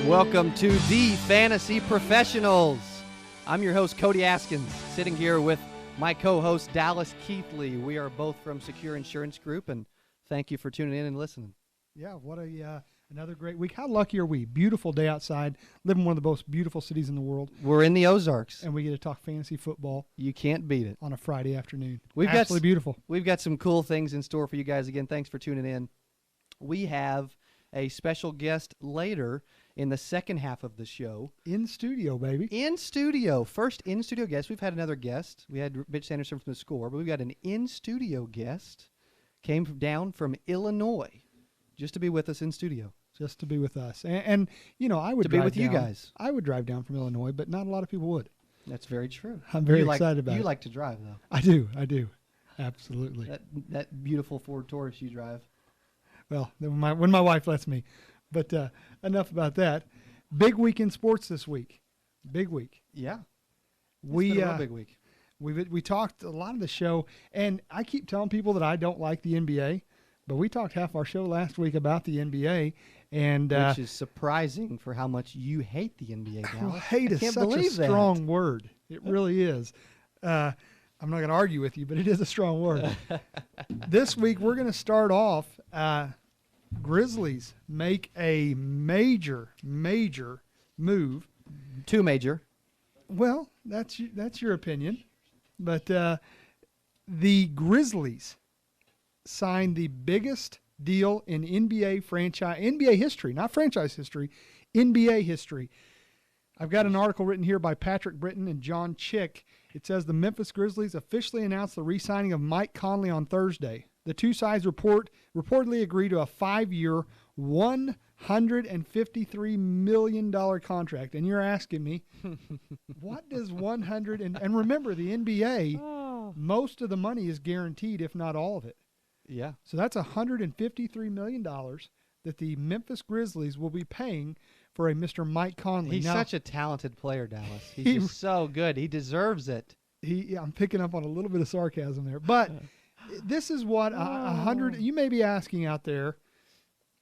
Welcome to the Fantasy Professionals. I'm your host, Cody Askins, sitting here with my co-host, Dallas Keithley. We are both from Secure Insurance Group, and thank you for tuning in and listening. Yeah, what another great week. How lucky are we? Beautiful day outside, live in one of the most beautiful cities in the world. We're in the Ozarks. And we get to talk fantasy football. You can't beat it. On a Friday afternoon. Absolutely beautiful. We've got some cool things in store for you guys. Again, thanks for tuning in. We have a special guest later in the second half of the show. In studio, baby. In studio. First in-studio guest. We've had another guest. We had Mitch Sanderson from The Score, but we've got an in-studio guest. Came down from Illinois just to be with us in studio. Just to be with us. And you know, I would to be with you guys. I would drive down from Illinois, but not a lot of people would. That's very true. I'm very excited about it. You like to drive, though. I do. Absolutely. That beautiful Ford Taurus you drive. Well, when my wife lets me. But enough about that. Big week in sports this week. Big week. Yeah. It's been a real big week. We talked a lot of the show, and I keep telling people that I don't like the NBA, but we talked half our show last week about the NBA. And, which is surprising for how much you hate the NBA, Dallas. Well, hate is such a strong word. It really is. I'm not going to argue with you, but it is a strong word. This week, we're going to start off Grizzlies make a major move. Too major. Well, that's your opinion. But the Grizzlies signed the biggest deal in NBA history, not franchise history, NBA history. I've got an article written here by Patrick Britton and John Chick. It says the Memphis Grizzlies officially announced the re-signing of Mike Conley on Thursday. The two sides reportedly agreed to a 5-year, $153 million contract. And you're asking me, what does and remember, the NBA, most of the money is guaranteed, if not all of it. Yeah. So that's $153 million that the Memphis Grizzlies will be paying for a Mr. Mike Conley. He's such a talented player, Dallas. He's just so good. He deserves it. I'm picking up on a little bit of sarcasm there. But this is what you may be asking out there,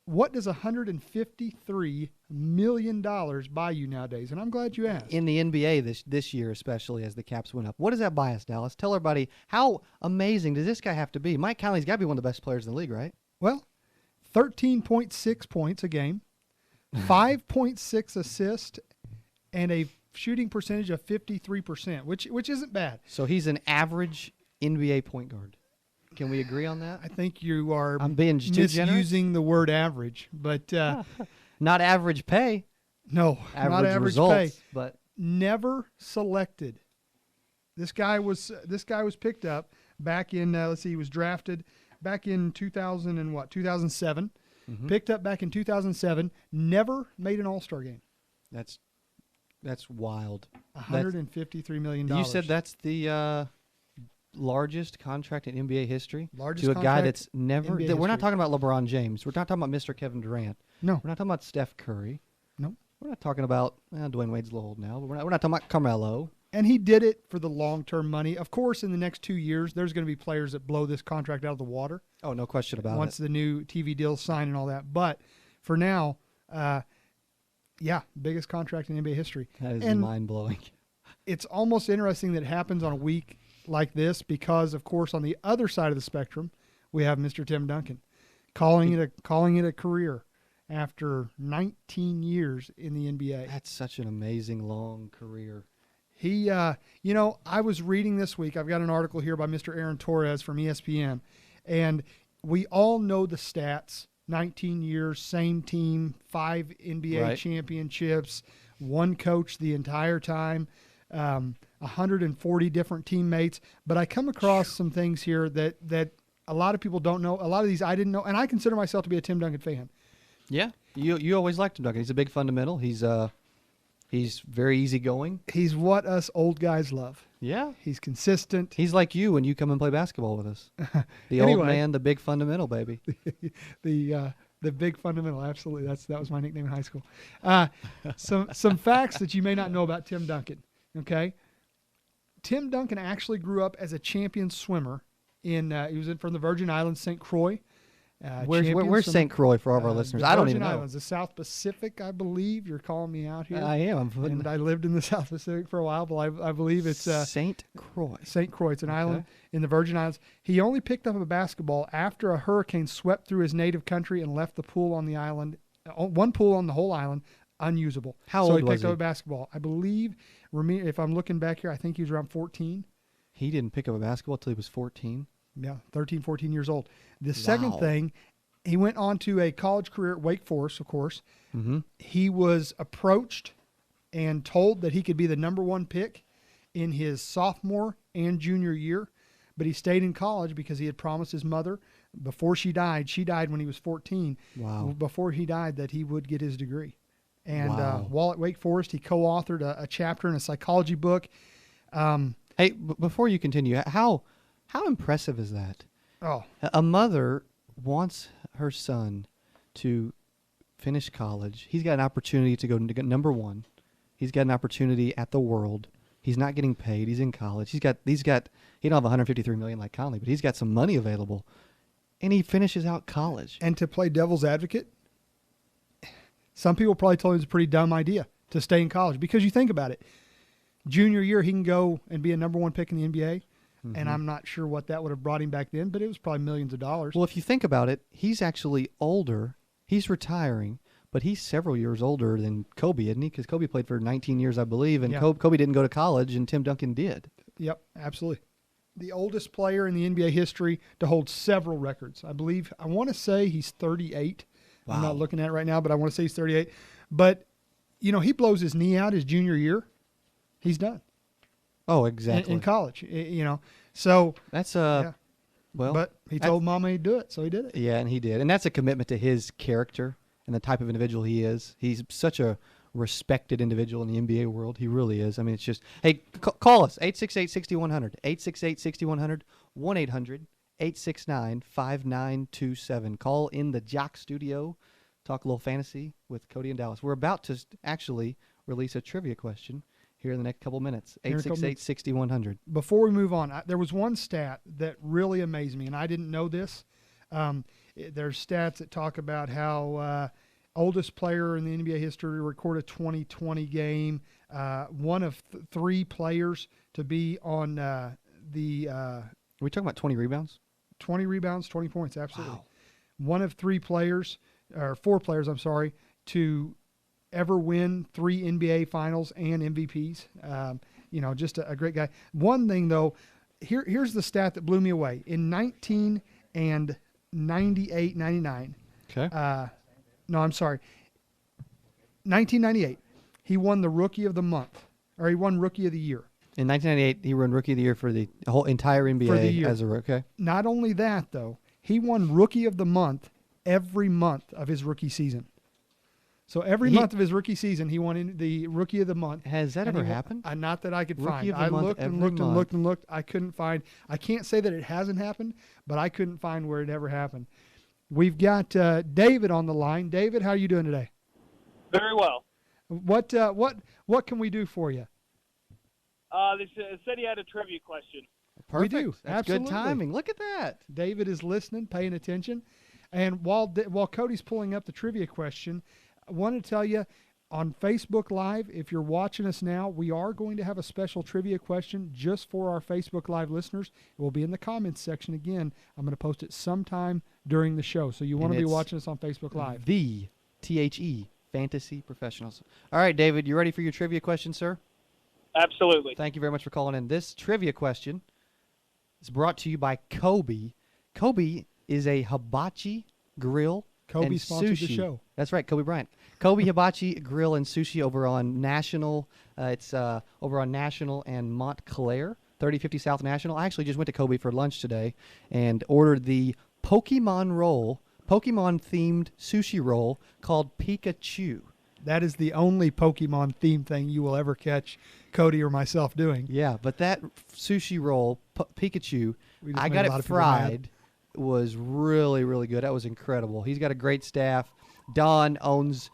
what does $153 million buy you nowadays? And I'm glad you asked. In the NBA this year, especially as the caps went up. What does that buy us, Dallas? Tell everybody, how amazing does this guy have to be? Mike Conley's got to be one of the best players in the league, right? Well, 13.6 points a game, 5.6 assists, and a shooting percentage of 53%, which isn't bad. So he's an average NBA point guard. Can we agree on that? I think you are I'm being too misusing the word average, but not average pay. No, not average results, pay. But never selected. This guy was picked up back in he was drafted back in 2007. Mm-hmm. Picked up back in 2007. Never made an All-Star game. That's wild. $153 million. You said that's the largest contract in NBA history? Largest to a contract guy that's never... We're not talking about LeBron James. We're not talking about Mr. Kevin Durant. No. We're not talking about Steph Curry. No. We're not talking about... Dwayne Wade's a little old now, but we're not talking about Carmelo. And he did it for the long-term money. Of course, in the next 2 years, there's going to be players that blow this contract out of the water. Oh, no question about once the new TV deals sign and all that. But for now, biggest contract in NBA history. That is mind-blowing. It's almost interesting that it happens on a week like this because, of course, on the other side of the spectrum, we have Mr. Tim Duncan calling it a career after 19 years in the NBA. That's such an amazing long career. He, I was reading this week. I've got an article here by Mr. Aaron Torres from ESPN, and we all know the stats. 19 years, same team, 5 NBA championships, one coach the entire time. 140 different teammates, but I come across some things here that a lot of people don't know. A lot of these I didn't know, and I consider myself to be a Tim Duncan fan. Yeah, you always liked Tim Duncan. He's a big fundamental. He's very easygoing. He's what us old guys love. Yeah, he's consistent. He's like you when you come and play basketball with us. The old man, the big fundamental, baby. The big fundamental, absolutely. That was my nickname in high school. Some facts that you may not know about Tim Duncan. Okay, Tim Duncan actually grew up as a champion swimmer. He was from the Virgin Islands, St. Croix. Where's champions from, St. Croix for all of our listeners? the I don't Virgin even know. Islands, the South Pacific, I believe. You're calling me out here. I am. And I lived in the South Pacific for a while, but I believe it's St. Croix. St. Croix. It's an island in the Virgin Islands. He only picked up a basketball after a hurricane swept through his native country and left the pool on the island, one pool on the whole island, unusable. How so old he was picked he? up a basketball. I believe, if I'm looking back here, I think he was around 14. He didn't pick up a basketball until he was 14. Yeah, 13, 14 years old. The second Wow. thing, he went on to a college career at Wake Forest, of course. Mm-hmm. He was approached and told that he could be the number one pick in his sophomore and junior year, but he stayed in college because he had promised his mother before she died. She died when he was 14. Wow. Before he died, that he would get his degree. And Wow. while at Wake Forest, he co-authored a chapter in a psychology book. Hey, before you continue, how impressive is that? Oh, A mother wants her son to finish college. He's got an opportunity to go number one. He's got an opportunity at the World. He's not getting paid. He's in college. He don't have 153 million like Conley, but he's got some money available, and he finishes out college. and to play devil's advocate, some people probably told him it's a pretty dumb idea to stay in college because you think about it. Junior year, he can go and be a number one pick in the NBA, and I'm not sure what that would have brought him back then, but it was probably millions of dollars. Well, if you think about it, he's actually older. He's retiring, but he's several years older than Kobe, isn't he? Because Kobe played for 19 years, I believe, and Yeah. Kobe didn't go to college, and Tim Duncan did. Yep, absolutely. The oldest player in the NBA history to hold several records. I want to say he's 38. I'm Wow. not looking at it right now, but I want to say he's 38. But, he blows his knee out his junior year. He's done. Oh, exactly. In college, So, That's yeah. well, But he told Mama he'd do it, so he did it. yeah, and he did, and that's a commitment to his character and the type of individual he is. He's such a respected individual in the NBA world. He really is. I mean, it's just, hey, call us 868-6100, 868-6100, 1-800-869-5927. Call in the Jock studio. Talk a little fantasy with Cody and Dallas. We're about to actually release a trivia question here in the next couple minutes. 868-6100. Before we move on, there was one stat that really amazed me, and I didn't know this. There's stats that talk about how oldest player in the NBA history to record a 2020 game, one of three players to be on Are we talking about 20 rebounds? 20 rebounds, 20 points, absolutely. Wow. One of four players, to ever win 3 NBA finals and MVPs. Just a great guy. One thing, though, here's the stat that blew me away. In 1998-99, Okay. 1998, he won the Rookie of the Month, or he won Rookie of the Year. In 1998, he won Rookie of the Year for the whole entire NBA For the year. as a rookie. Okay. Not only that, though, he won Rookie of the Month every month of his rookie season. So every month of his rookie season, he won the Rookie of the Month. Has that And ever he won- happened? Not that I could Rookie find. of the I month looked and every looked and month. looked and looked. I couldn't find. I can't say that it hasn't happened, but I couldn't find where it ever happened. We've got David on the line. David, how are you doing today? Very well. What can we do for you? They said he had a trivia question. Perfect. We do. That's Absolutely. good timing. Look at that. David is listening, paying attention. And while Cody's pulling up the trivia question, I want to tell you on Facebook Live, if you're watching us now, we are going to have a special trivia question just for our Facebook Live listeners. It will be in the comments section again. I'm going to post it sometime during the show. So you want to be it's watching us on Facebook Live. The THE Fantasy Professionals. All right, David, you ready for your trivia question, sir? Absolutely. Thank you very much for calling in. This trivia question is brought to you by Kobe. Kobe is a hibachi grill Kobe and sponsored sushi. the show. That's right, Kobe Bryant. Kobe Hibachi Grill and Sushi over on National. It's over on National and Montclair, 3050 South National. I actually just went to Kobe for lunch today and ordered the Pokemon roll, Pokemon-themed sushi roll called Pikachu. That is the only Pokemon themed thing you will ever catch Cody or myself doing. Yeah, but that sushi roll, Pikachu, We just I made got a it lot of people mad. fried. Was really, really good. That was incredible. He's got a great staff. Don owns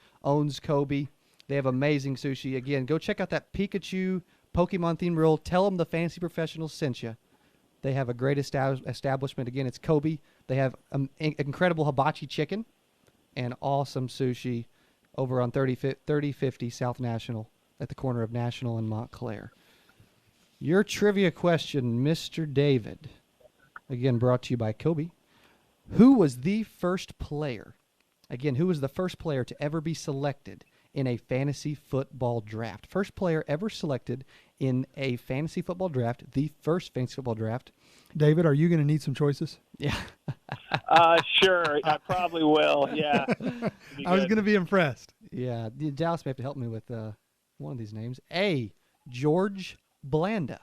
Kobe. They have amazing sushi. Again, go check out that Pikachu Pokemon themed roll. Tell them the Fantasy Professionals sent you. They have a great establishment. Again, it's Kobe. They have incredible hibachi chicken and awesome sushi over on 3050 South National at the corner of National and Montclair. Your trivia question, Mr. David, again brought to you by Kobe. Who was the first player, again, who was the first player to ever be selected in a fantasy football draft? First player ever selected in a fantasy football draft, the first fantasy football draft. David, are you going to need some choices? Yeah. Sure, I probably will. Yeah. I was going to be impressed. Yeah, Dallas may have to help me with one of these names. A, George Blanda.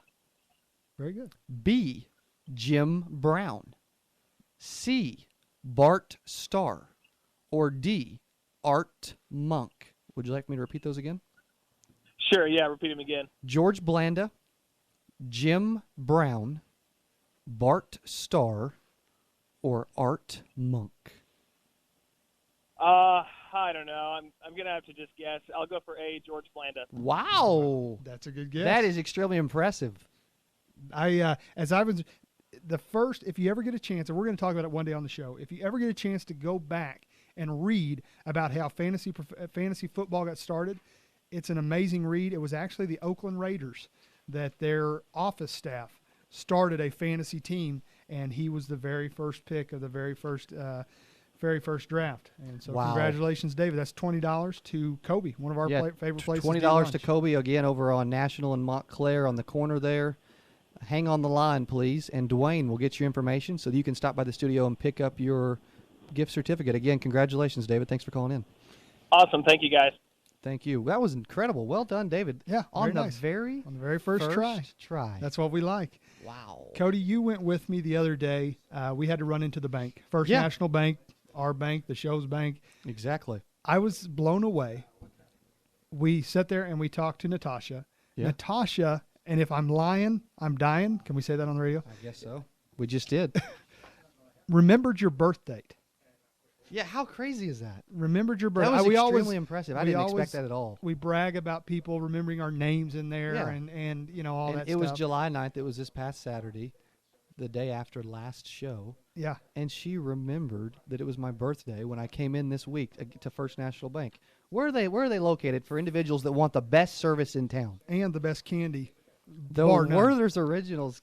Very good. B, Jim Brown. C, Bart Starr. Or D, Art Monk. Would you like me to repeat those again? Sure, yeah, repeat them again. George Blanda, Jim Brown, Bart Starr, or Art Monk? I don't know. I'm gonna have to just guess. I'll go for A, George Blanda. Wow, That's a good guess. that is extremely impressive. If you ever get a chance, and we're going to talk about it one day on the show, if you ever get a chance to go back and read about how fantasy football got started, it's an amazing read. It was actually the Oakland Raiders that their office staff started a fantasy team, and he was the very first pick of the very first draft. And so Congratulations, David. That's $20 to Kobe, one of our favorite places. $20 to Kobe, again, over on National and Montclair on the corner there. Hang on the line, please, and Dwayne will get your information so that you can stop by the studio and pick up your gift certificate. Again, congratulations, David. Thanks for calling in. Awesome. Thank you, guys. Thank you. That was incredible. Well done, David. Yeah, on the nice. very first try. That's what we like. Wow. Cody, you went with me the other day. We had to run into the bank. First National Bank, our bank, the show's bank. Exactly. I was blown away. We sat there and we talked to Natasha. Yeah. Natasha, and if I'm lying, I'm dying. Can we say that on the radio? I guess so. We just did. Remembered your birth date. Yeah, how crazy is that? Remembered your birth. That was extremely impressive. I didn't expect that at all. We brag about people remembering our names in there and you know, all that stuff. It was July 9th. It was this past Saturday, the day after last show. Yeah. And she remembered that it was my birthday when I came in this week to First National Bank. Where are they located for individuals that want the best service in town? And the best candy. The Werther's Originals.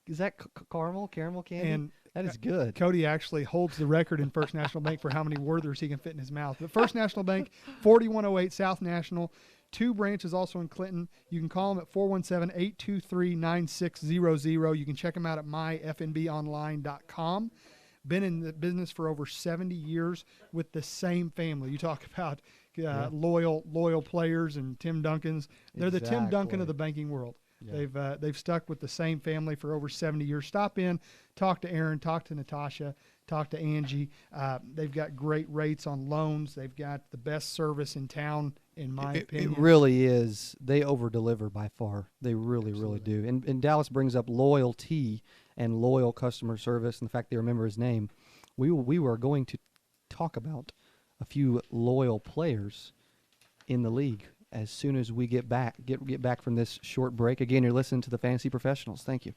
Is that caramel candy? And that is good. Cody actually holds the record in First National Bank for how many Werthers he can fit in his mouth. But First National Bank, 4108 South National. 2 branches also in Clinton. You can call them at 417-823-9600. You can check them out at myfnbonline.com. Been in the business for over 70 years with the same family. You talk about loyal players and Tim Duncans. They're the Tim Duncan of the banking world. Yeah. They've stuck with the same family for over 70 years. Stop in, talk to Aaron, talk to Natasha, talk to Angie. They've got great rates on loans. They've got the best service in town, in my opinion. It really is. They over-deliver by far. They really, really do. And Dallas brings up loyalty and loyal customer service and the fact they remember his name. We were going to talk about a few loyal players in the league as soon as we get back from this short break. Again, you're listening to the Fantasy Professionals. Thank you.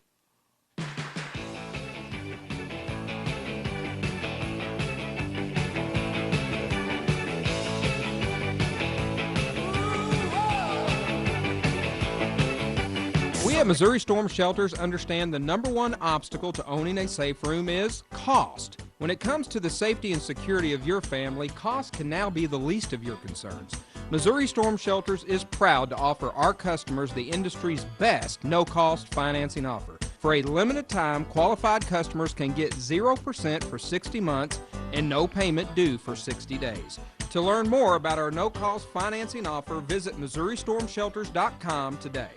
We at Missouri Storm Shelters understand the number one obstacle to owning a safe room is cost. When it comes to the safety and security of your family, cost can now be the least of your concerns. Missouri Storm Shelters is proud to offer our customers the industry's best no-cost financing offer. For a limited time, qualified customers can get 0% for 60 months and no payment due for 60 days. To learn more about our no-cost financing offer, visit MissouriStormShelters.com today.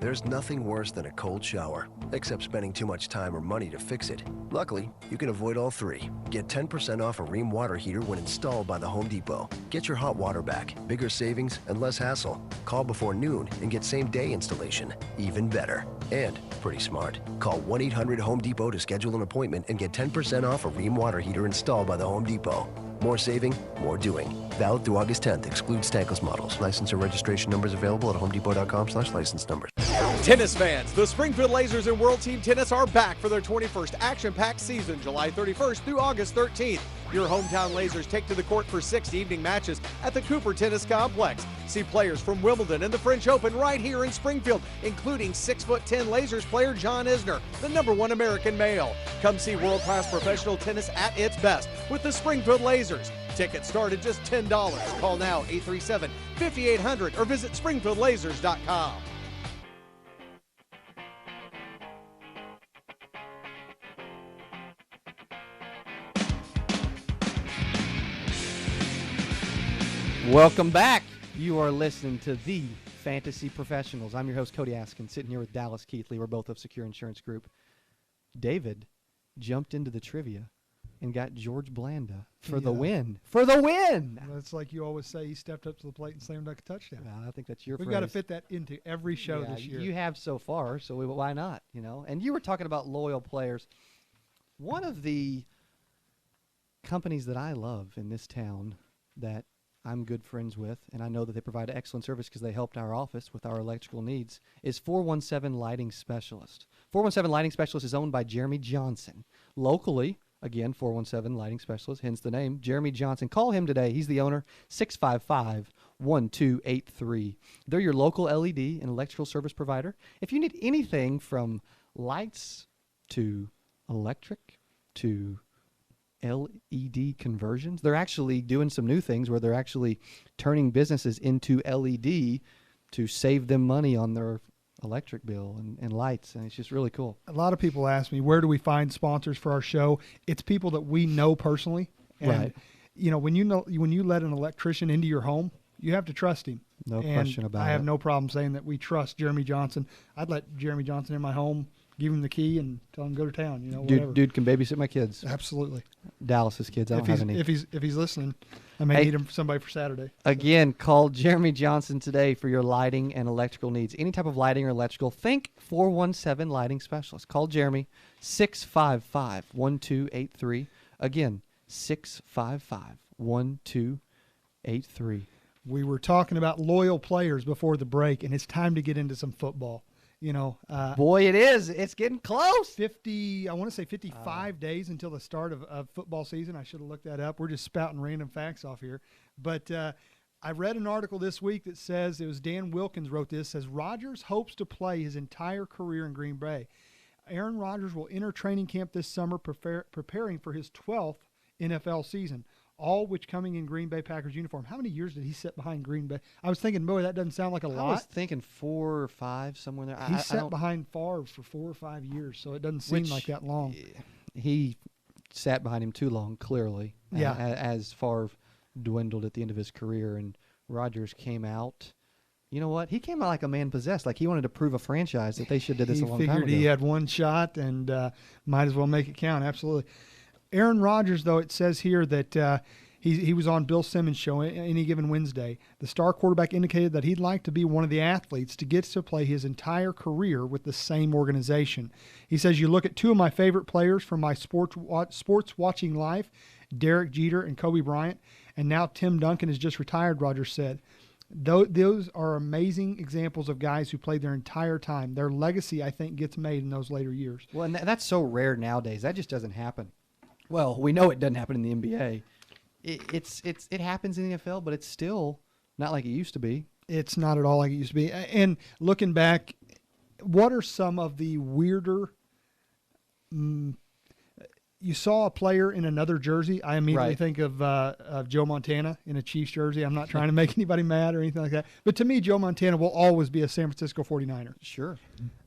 There's nothing worse than a cold shower, except spending too much time or money to fix it. Luckily, you can avoid all three. Get 10% off a Rheem water heater when installed by the Home Depot. Get your hot water back, bigger savings, and less hassle. Call before noon and get same-day installation. Even better. And pretty smart. Call 1-800-HOME-DEPOT to schedule an appointment and get 10% off a Rheem water heater installed by the Home Depot. More saving, more doing. Valid through August 10th. Excludes tankless models. License or registration numbers available at homedepot.com/license numbers. Tennis fans, the Springfield Lasers and World Team Tennis are back for their 21st action-packed season, July 31st through August 13th. Your hometown Lasers take to the court for 6 evening matches at the Cooper Tennis Complex. See players from Wimbledon and the French Open right here in Springfield, including 6'10" Lasers player John Isner, the #1 American male. Come see world-class professional tennis at its best with the Springfield Lasers. Tickets start at just $10. Call now 837-5800 or visit springfieldlasers.com. Welcome back. You are listening to the Fantasy Professionals. I'm your host, Cody Askins, sitting here with Dallas Keithley. We're both of Secure Insurance Group. David jumped into the trivia and got George Blanda for the win. For the win! That's like you always say, he stepped up to the plate and slammed like a touchdown. Well, I think that's your We've phrase. got to fit that into every show this year. You have so far, so why not? You know. And you were talking about loyal players. One of the companies that I love in this town that I'm good friends with, and I know that they provide excellent service because they helped our office with our electrical needs, is 417 Lighting Specialist. 417 Lighting Specialist is owned by Jeremy Johnson. Locally, again, 417 Lighting Specialist, hence the name, Jeremy Johnson. Call him today. He's the owner, 655-1283. They're your local LED and electrical service provider. If you need anything from lights to electric to LED conversions. They're actually doing some new things where they're actually turning businesses into LED to save them money on their electric bill and lights, and it's just really cool. A lot of people ask me, where do we find sponsors for our show? It's people that we know personally. And, right. You know, when you let an electrician into your home, you have to trust him. No question about it. I have no problem saying that we trust Jeremy Johnson. I'd let Jeremy Johnson in my home, give him the key, and tell him to go to town. You know, whatever. Dude can babysit my kids. Absolutely. Dallas's kids. I don't have any. If he's listening, I may need him for somebody for Saturday. Again, call Jeremy Johnson today for your lighting and electrical needs. Any type of lighting or electrical, think 417 Lighting Specialist. Call Jeremy, 655-1283. Again, 655-1283. We were talking about loyal players before the break, and it's time to get into some football. You know, boy, it is. It's getting close. 55 days until the start of football season. I should have looked that up. We're just spouting random facts off here. But I read an article this week that says, it was Dan Wilkins wrote this, says Rodgers hopes to play his entire career in Green Bay. Aaron Rodgers will enter training camp this summer preparing for his 12th NFL season, all which coming in Green Bay Packers uniform. How many years did he sit behind Green Bay? I was thinking, boy, that doesn't sound like a lot. I was thinking 4 or 5, somewhere there. He sat behind Favre for 4 or 5 years, so it doesn't seem like that long. He sat behind him too long, clearly. Yeah. As Favre dwindled at the end of his career, and Rodgers came out. You know what? He came out like a man possessed, like he wanted to prove a franchise that they should have did this a long time ago. He figured he had one shot and might as well make it count. Absolutely. Aaron Rodgers, though, it says here that he was on Bill Simmons' show any given Wednesday. The star quarterback indicated that he'd like to be one of the athletes to get to play his entire career with the same organization. He says, you look at 2 of my favorite players from my sports watching life, Derek Jeter and Kobe Bryant, and now Tim Duncan has just retired, Rodgers said. Those are amazing examples of guys who played their entire time. Their legacy, I think, gets made in those later years. Well, and that's so rare nowadays. That just doesn't happen. Well, we know it doesn't happen in the NBA. It happens in the NFL, but it's still not like it used to be. It's not at all like it used to be. And looking back, what are some of the weirder you saw a player in another jersey, I immediately think of Joe Montana in a Chiefs jersey. I'm not trying to make anybody mad or anything like that. But to me, Joe Montana will always be a San Francisco 49er. Sure.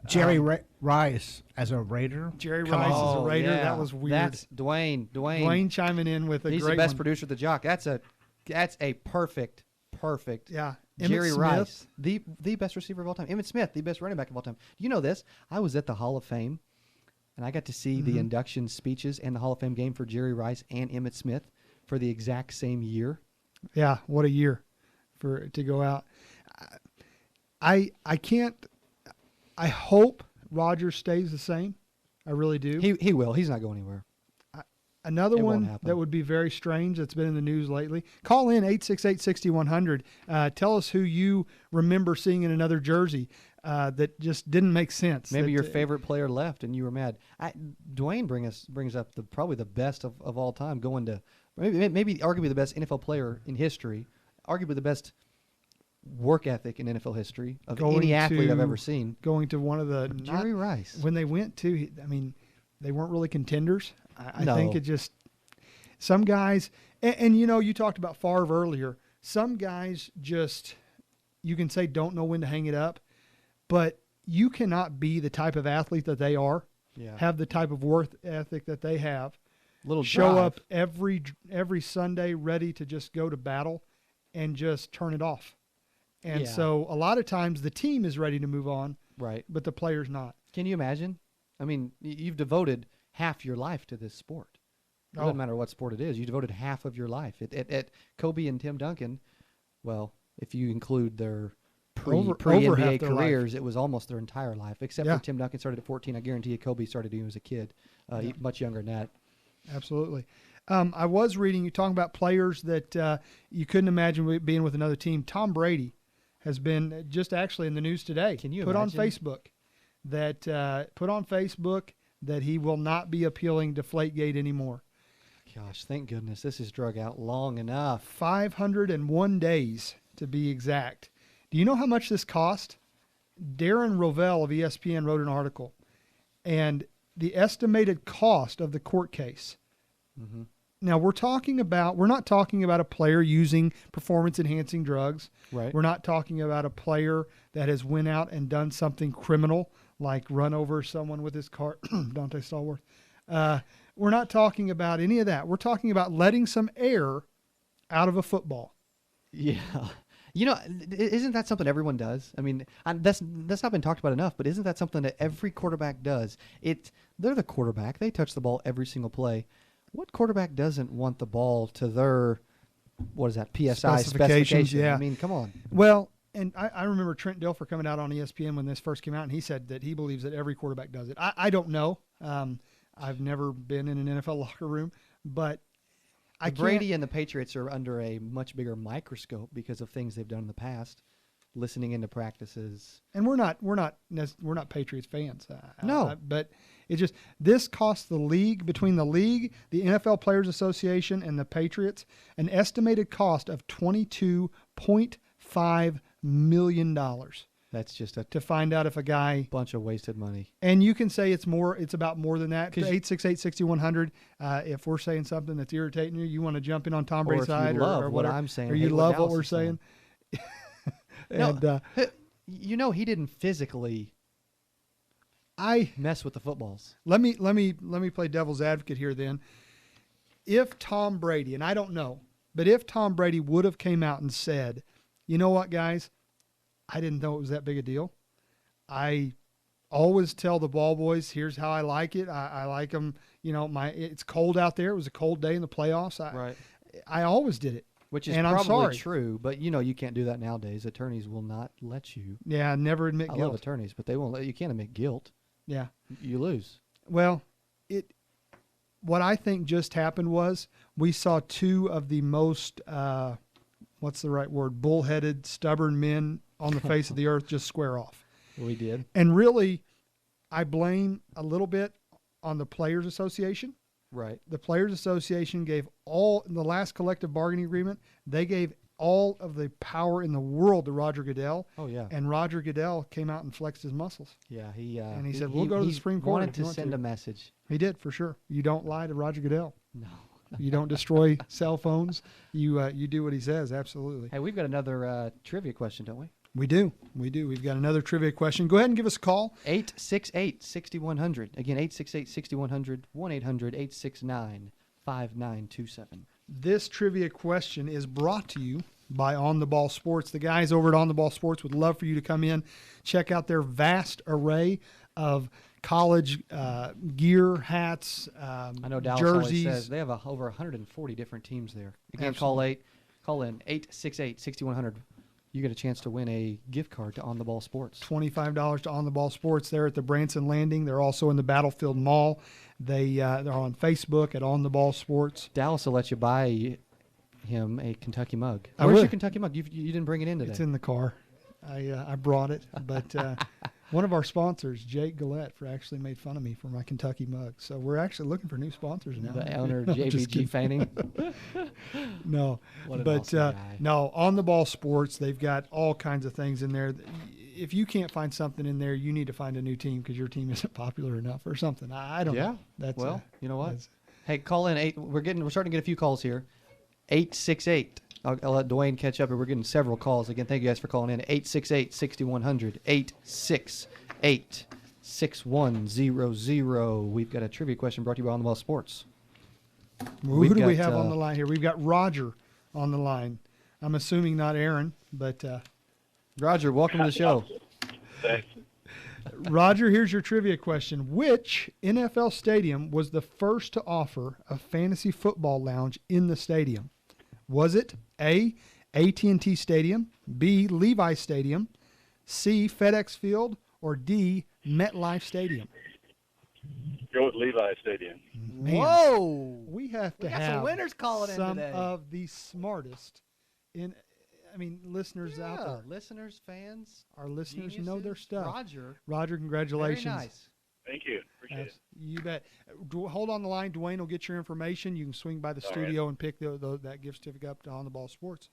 Jerry Rice as a Raider. Jerry Rice as a Raider. Yeah. That was weird. That's Dwayne. Dwayne chiming in with a He's great the best one. producer at the Jock. That's a perfect. Yeah. Jerry Emmitt Smith. Rice, the best receiver of all time. Emmitt Smith, the best running back of all time. You know this? I was at the Hall of Fame, and I got to see the induction speeches and the Hall of Fame game for Jerry Rice and Emmitt Smith for the exact same year. Yeah, what a year to go out. I hope Rodgers stays the same. I really do. He will. He's not going anywhere. Another It won't one happen. that would be very strange that's been in the news lately. Call in 868-6100. Tell us who you remember seeing in another jersey. that just didn't make sense. Maybe that, your favorite player left and you were mad. Dwayne brings up probably the best of all time, going to maybe arguably the best NFL player in history, arguably the best work ethic in NFL history of any athlete I've ever seen. Going to one of the Jerry Rice. When they went to, I mean, they weren't really contenders. I No. think it just some guys, and you know, you talked about Favre earlier. Some guys just, you can say, don't know when to hang it up, but you cannot be the type of athlete that they are, have the type of work ethic that they have, show drive. up every Sunday ready to just go to battle and just turn it off. And so a lot of times the team is ready to move on, right? But the player's not. Can you imagine? I mean, you've devoted half your life to this sport. It doesn't matter what sport it is. You devoted half of your life. At Kobe and Tim Duncan, well, if you include their pre-NBA careers, it was almost their entire life, except for Tim Duncan started at 14. I guarantee you Kobe started when he was a kid, much younger than that. Absolutely. I was reading you talking about players that you couldn't imagine being with another team. Tom Brady has been just actually in the news today. Can you put imagine? on Facebook that he will not be appealing Deflategate anymore. Gosh, thank goodness. This is drug out long enough. 501 days to be exact. Do you know how much this cost? Darren Rovell of ESPN wrote an article, and the estimated cost of the court case. Mm-hmm. Now, we're not talking about a player using performance-enhancing drugs. Right. We're not talking about a player that has went out and done something criminal, like run over someone with his car, Dante Stallworth. We're not talking about any of that. We're talking about letting some air out of a football. Yeah. You know, isn't that something everyone does? I mean, that's not been talked about enough, but isn't that something that every quarterback does? They're the quarterback. They touch the ball every single play. What quarterback doesn't want the ball to their, what is that, PSI specifications? Yeah. I mean, come on. Well, and I remember Trent Dilfer coming out on ESPN when this first came out, and he said that he believes that every quarterback does it. I don't know. I've never been in an NFL locker room, but Brady and the Patriots are under a much bigger microscope because of things they've done in the past, listening into practices. And we're not Patriots fans. No, but it just, this costs the league, between the league, the NFL Players Association, and the Patriots, an estimated cost of $22.5 million. That's just to find out if a guy, bunch of wasted money. And you can say it's about more than that. 868-6100. If we're saying something that's irritating you want to jump in on Tom Brady's side, or what I'm saying, or you love what we're saying. And no, you know, he didn't physically mess with the footballs. Let me play devil's advocate here then. If Tom Brady, and I don't know, but if Tom Brady would have came out and said, you know what, guys, I didn't know it was that big a deal. I always tell the ball boys, here's how I like it. I like them. You know, it's cold out there. It was a cold day in the playoffs. I always did it. Which is and probably true, but you know you can't do that nowadays. Attorneys will not let you. Yeah, never admit guilt. I love attorneys, but they won't let you. Can't admit guilt. Yeah, you lose. Well, what I think just happened was we saw two of the most what's the right word? Bullheaded, stubborn men on the face of the earth just square off. We did. And really, I blame a little bit on the Players Association. Right. The Players Association gave in the last collective bargaining agreement, they gave all of the power in the world to Roger Goodell. Oh, yeah. And Roger Goodell came out and flexed his muscles. Yeah. And he said, we'll go to the Supreme Court. He wanted to send a message. He did, for sure. You don't lie to Roger Goodell. No. You don't destroy cell phones. You do what he says. Absolutely. Hey, we've got another trivia question, don't we? We do. We've got another trivia question. Go ahead and give us a call. 868-6100. Again, 868-6100, 1-800-869-5927. This trivia question is brought to you by On the Ball Sports. The guys over at On the Ball Sports would love for you to come in, check out their vast array of college gear, hats, I know Dallas jerseys. Always says they have over 140 different teams there. Again, call in 868-6100. You get a chance to win a gift card to On the Ball Sports. $25 to On the Ball Sports there at the Branson Landing. They're also in the Battlefield Mall. They're on Facebook at On the Ball Sports. Dallas will let you buy him a Kentucky mug. I Where's would. your Kentucky mug? You didn't bring it in today. It's in the car. I brought it, but one of our sponsors, Jake Gillette, actually made fun of me for my Kentucky mug. So we're actually looking for new sponsors now. The owner, No, just JBG kidding. Fanning. No, What an but awesome guy. no, on the ball sports, they've got all kinds of things in there. If you can't find something in there, you need to find a new team because your team isn't popular enough or something. I don't know. That's well, you know what? that's- Hey, call in. We're starting to get a few calls here. 868. I'll let Dwayne catch up, and we're getting several calls. Again, thank you guys for calling in. 868-6100. 868-6100. We've got a trivia question brought to you by On the Ball Sports. Who do we have on the line here? We've got Roger on the line. I'm assuming not Aaron, but Roger, welcome to the show. Thanks. Roger, here's your trivia question. Which NFL stadium was the first to offer a fantasy football lounge in the stadium? Was it A, AT&T Stadium, B, Levi Stadium, C, FedEx Field, or D, MetLife Stadium? Go with Levi Stadium. Man, Whoa! we have to We got have some winners calling in some today. of the smartest listeners out there. Listeners, fans, Our listeners know their geniuses. stuff. Roger, Roger, congratulations. very nice. Thank you. Appreciate it. You bet. Hold on the line. Dwayne will get your information. You can swing by the All studio and pick that gift certificate up to On the Ball Sports.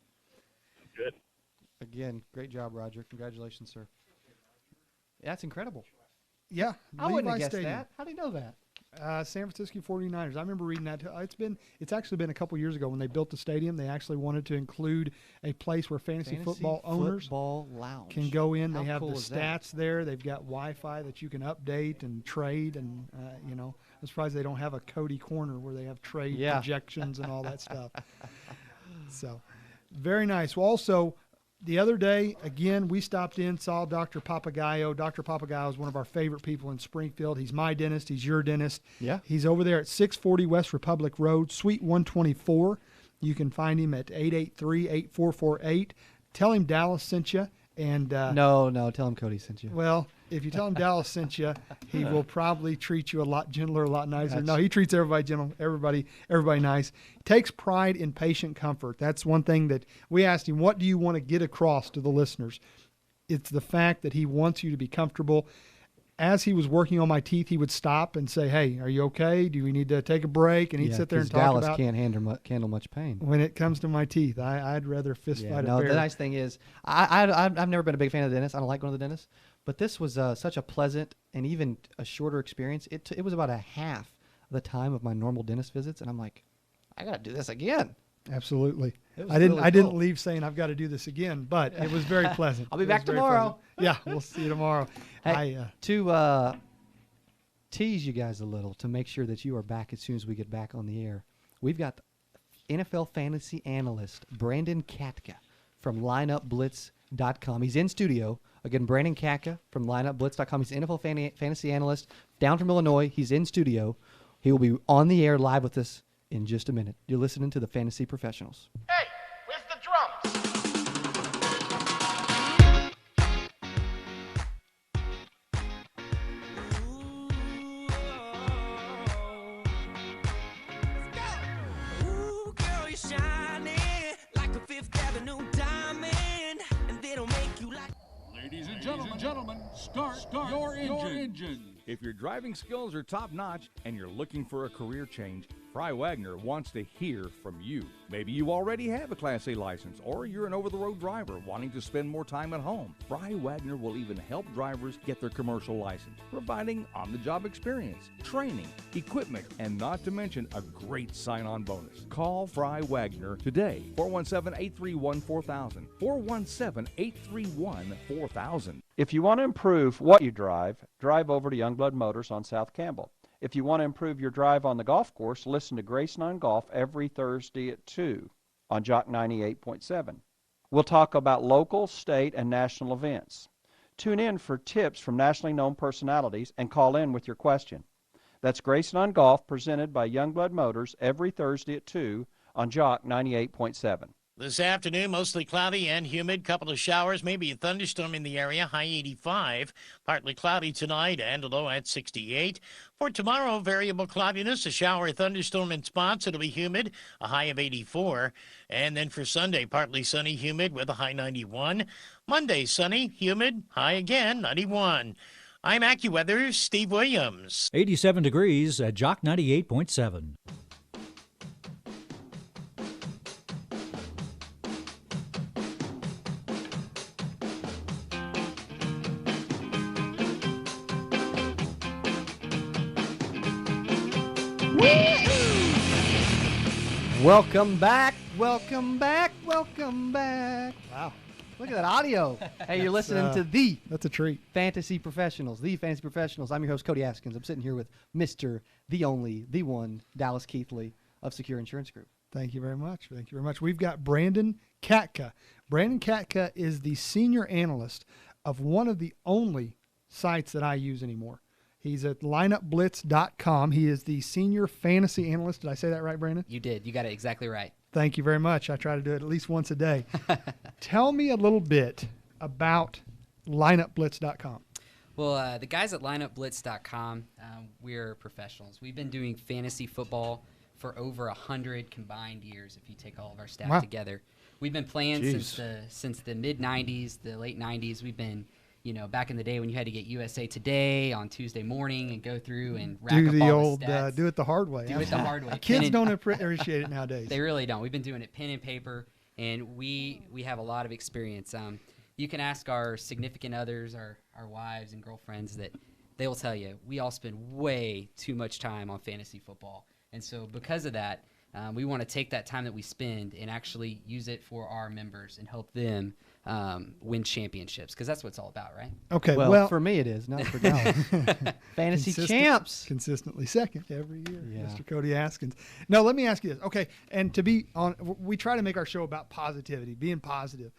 Good. Again, great job, Roger. Congratulations, sir. That's incredible. Yeah, I wouldn't Levi have guessed Stadium. that. How do you know that? San Francisco 49ers. I remember reading that. It's actually been a couple years ago when they built the stadium. They actually wanted to include a place where fantasy football owners football lounge can go in. How They have cool the is that? stats there. They've got Wi-Fi that you can update and trade. And I'm surprised they don't have a Cody corner where they have trade projections and all that stuff. So, very nice. Well, also, the other day, again, we stopped in, saw Dr. Papagayo. Dr. Papagayo is one of our favorite people in Springfield. He's my dentist. He's your dentist. Yeah. He's over there at 640 West Republic Road, Suite 124. You can find him at 883-8448. Tell him Dallas sent you. And No, tell him Cody sent you. well, if you tell him Dallas sent you, he will probably treat you a lot gentler, a lot nicer. No, he treats everybody gentle, everybody nice. Takes pride in patient comfort. That's one thing that we asked him, what do you want to get across to the listeners? It's the fact that he wants you to be comfortable. As he was working on my teeth, he would stop and say, "Hey, are you okay? Do we need to take a break?" And he'd sit there and talk Dallas about can't handle much pain. when it comes to my teeth. I'd rather fist fight a bear. The nice thing is, I've never been a big fan of the dentist. I don't like going to the dentist, but this was such a pleasant and even a shorter experience. It was about a half the time of my normal dentist visits, and I'm like, I got to do this again. Absolutely. It was I didn't really cool. leave saying I've got to do this again, but it was very pleasant. I'll be It back was very tomorrow. pleasant. Yeah, we'll see you tomorrow. Hey, to tease you guys a little, to make sure that you are back as soon as we get back on the air, we've got NFL fantasy analyst Brandon Katka from lineupblitz.com. He's in studio. Again, Brandon Katka from lineupblitz.com. He's an NFL fantasy analyst down from Illinois. He's in studio. He will be on the air live with us in just a minute. You're listening to the Fantasy Professionals. Hey, where's the drums? Ooh, girl, you're shining like a Fifth Avenue diamond, and they don't make you like. Ladies and gentlemen, start your engine. If your driving skills are top-notch and you're looking for a career change, Fry Wagner wants to hear from you. Maybe you already have a Class A license, or you're an over-the-road driver wanting to spend more time at home. Fry Wagner will even help drivers get their commercial license, providing on-the-job experience, training, equipment, and not to mention a great sign-on bonus. Call Fry Wagner today, 417-831-4000, 417-831-4000. If you want to improve what you drive, drive over to Youngblood Motors on South Campbell. If you want to improve your drive on the golf course, listen to Grayson on Golf every Thursday at 2 on Jock 98.7. We'll talk about local, state, and national events. Tune in for tips from nationally known personalities and call in with your question. That's Grayson on Golf, presented by Youngblood Motors every Thursday at 2 on Jock 98.7. This afternoon, mostly cloudy and humid. Couple of showers, maybe a thunderstorm in the area. High 85. Partly cloudy tonight and a low at 68. For tomorrow, variable cloudiness, a shower, thunderstorm in spots. It'll be humid, a high of 84. And then for Sunday, partly sunny, humid with a high 91. Monday, sunny, humid, high again, 91. I'm AccuWeather's Steve Williams. 87 degrees at Jock 98.7. Welcome back, welcome back, welcome back. Wow. Look at that audio. Hey, you're listening to That's a treat. Fantasy Professionals, the Fantasy Professionals. I'm your host, Cody Askins. I'm sitting here with Mr. The Only, the One, Dallas Keithley of Secure Insurance Group. Thank you very much. Thank you very much. We've got Brandon Katka. Brandon Katka is the senior analyst of one of the only sites that I use anymore. He's at lineupblitz.com. He is the senior fantasy analyst. Did I say that right, Brandon? You did. You got it exactly right. Thank you very much. I try to do it at least once a day. Tell me a little bit about lineupblitz.com. Well, the guys at lineupblitz.com, we're professionals. We've been doing fantasy football for over 100 combined years if you take all of our staff together. We've been playing since the mid-'90s, the late 90s. We've been, back in the day when you had to get USA Today on Tuesday morning and go through and rack up all the stats. Do it the hard way. Do it the hard way. Kids don't appreciate it nowadays. They really don't. We've been doing it pen and paper, and we have a lot of experience. You can ask our significant others, our wives and girlfriends, that they will tell you we all spend way too much time on fantasy football. And so because of that, we want to take that time that we spend and actually use it for our members and help them win championships, because that's what it's all about, right? Okay, well for me it is, not for Dallas. Fantasy champs. Consistently second every year, Mr. Cody Askins. No, let me ask you this. Okay, and to be on, we try to make our show about positivity, being positive,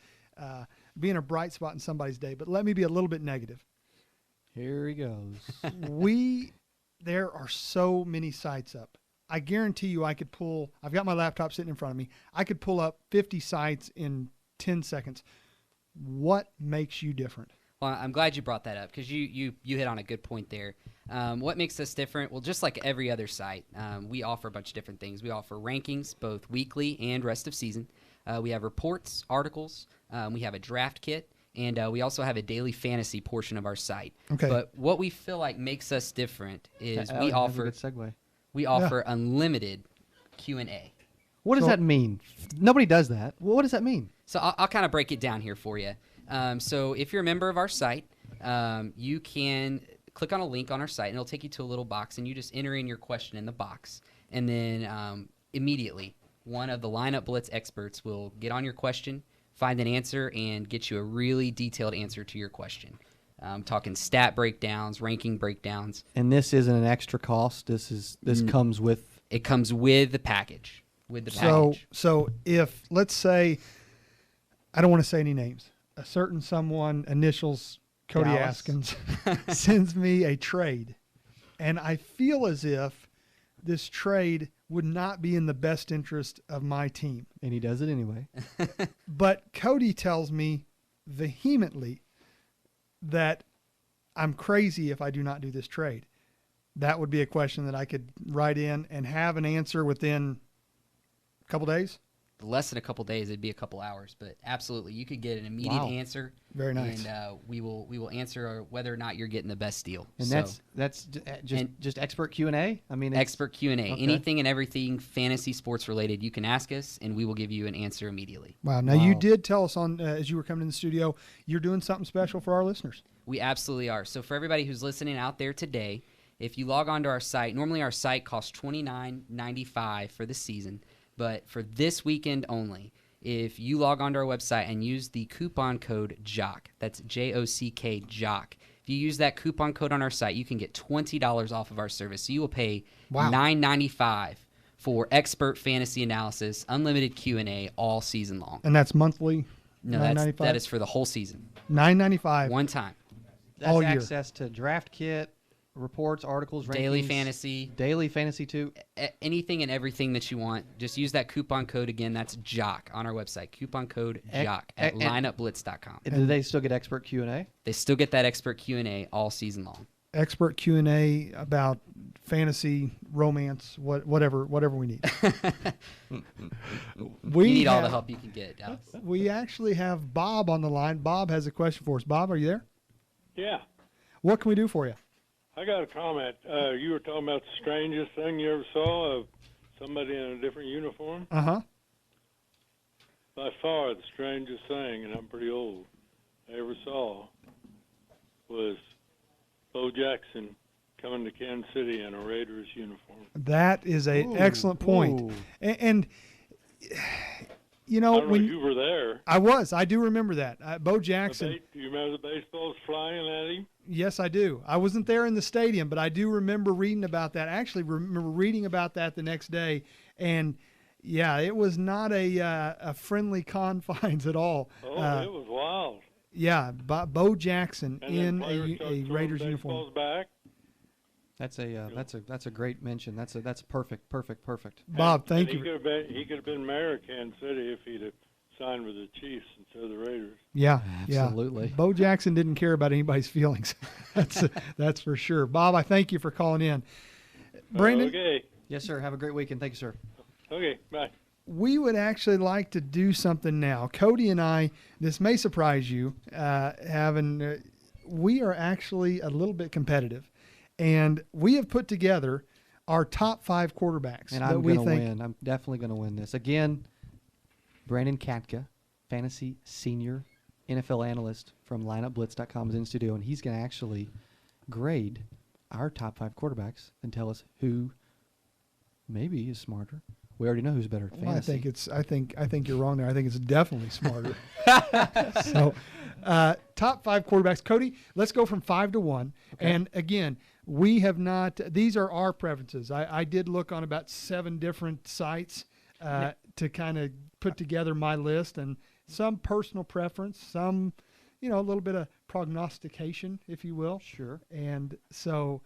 being a bright spot in somebody's day, but let me be a little bit negative. Here he goes. There are so many sites up. I guarantee you I've got my laptop sitting in front of me. I could pull up 50 sites in 10 seconds. What makes you different? Well, I'm glad you brought that up, because you hit on a good point there. What makes us different? Well, just like every other site, we offer a bunch of different things. We offer rankings, both weekly and rest of season. We have reports, articles. We have a draft kit. And we also have a daily fantasy portion of our site. Okay. But what we feel like makes us different is we offer a good segue. We offer unlimited Q&A. What does that mean? Nobody does that. What does that mean? So I'll kind of break it down here for you. So if you're a member of our site, you can click on a link on our site, and it'll take you to a little box, and you just enter in your question in the box. And then immediately, one of the Lineup Blitz experts will get on your question, find an answer, and get you a really detailed answer to your question. Talking stat breakdowns, ranking breakdowns. And this isn't an extra cost. This comes with. It comes with the package. So if, let's say, I don't want to say any names, a certain someone initials Cody Askins sends me a trade, and I feel as if this trade would not be in the best interest of my team. And he does it anyway. But Cody tells me vehemently that I'm crazy if I do not do this trade. That would be a question that I could write in and have an answer within a couple days. Less than a couple days, it'd be a couple hours, but absolutely, you could get an immediate answer. Very nice. And we will answer whether or not you're getting the best deal. And that's just expert Q&A. I mean, expert Q&A. Okay. Anything and everything fantasy sports related, you can ask us, and we will give you an answer immediately. Wow. Now you did tell us on as you were coming in the studio, you're doing something special for our listeners. We absolutely are. So for everybody who's listening out there today, if you log onto our site, normally our site costs $29.95 for the season. But for this weekend only, if you log onto our website and use the coupon code JOCK, that's J-O-C-K, JOCK. If you use that coupon code on our site, you can get $20 off of our service. So you will pay $9.95 for expert fantasy analysis, unlimited Q&A all season long. And that's monthly? No, that is for the whole season. $9.95. One time. That's all year. Access to draft kit, reports, articles, Daily rankings, fantasy. Daily fantasy too. Anything and everything that you want. Just use that coupon code again. That's JOCK on our website. Coupon code JOCK at lineupblitz.com. And do they still get expert Q&A? They still get that expert Q&A all season long. Expert Q&A about fantasy, romance, whatever we need. You need all the help you can get, Dallas. We actually have Bob on the line. Bob has a question for us. Bob, are you there? Yeah, What can we do for you? I got a comment. You were talking about the strangest thing you ever saw of somebody in a different uniform. Uh-huh. By far, the strangest thing, and I'm pretty old, I ever saw was Bo Jackson coming to Kansas City in a Raiders uniform. That is an excellent point. And you know, I don't know if you were there. I was. I do remember that. Bo Jackson. Do you remember the baseballs flying at him? Yes, I do. I wasn't there in the stadium, but I do remember reading about that. I actually remember reading about that the next day. And, yeah, it was not a friendly confines at all. Oh, it was wild. Yeah, Bo Jackson And in then players start a throwing Raiders baseballs uniform. back. That's a great mention. That's perfect. Bob, thank and you. He could have been mayor of Kansas City if he'd have signed with the Chiefs instead of the Raiders. Yeah, absolutely. Yeah. Bo Jackson didn't care about anybody's feelings. That's for sure. Bob, I thank you for calling in. Brandon? Okay. Yes, sir. Have a great weekend. Thank you, sir. Okay, bye. We would actually like to do something now. Cody and I, this may surprise you, we are actually a little bit competitive. And we have put together our top 5 quarterbacks. And I'm going to win. I'm definitely going to win this. Again, Brandon Katka, fantasy senior NFL analyst from lineupblitz.com is in studio, and he's going to actually grade our top 5 quarterbacks and tell us who maybe is smarter. We already know who's better at fantasy. I think you're wrong there. I think it's definitely smarter. So, top 5 quarterbacks. Cody, let's go from 5 to 1. Okay. And again, we have not. These are our preferences. I did look on about 7 different sites to kind of put together my list, and some personal preference, some, a little bit of prognostication, if you will. Sure. And so,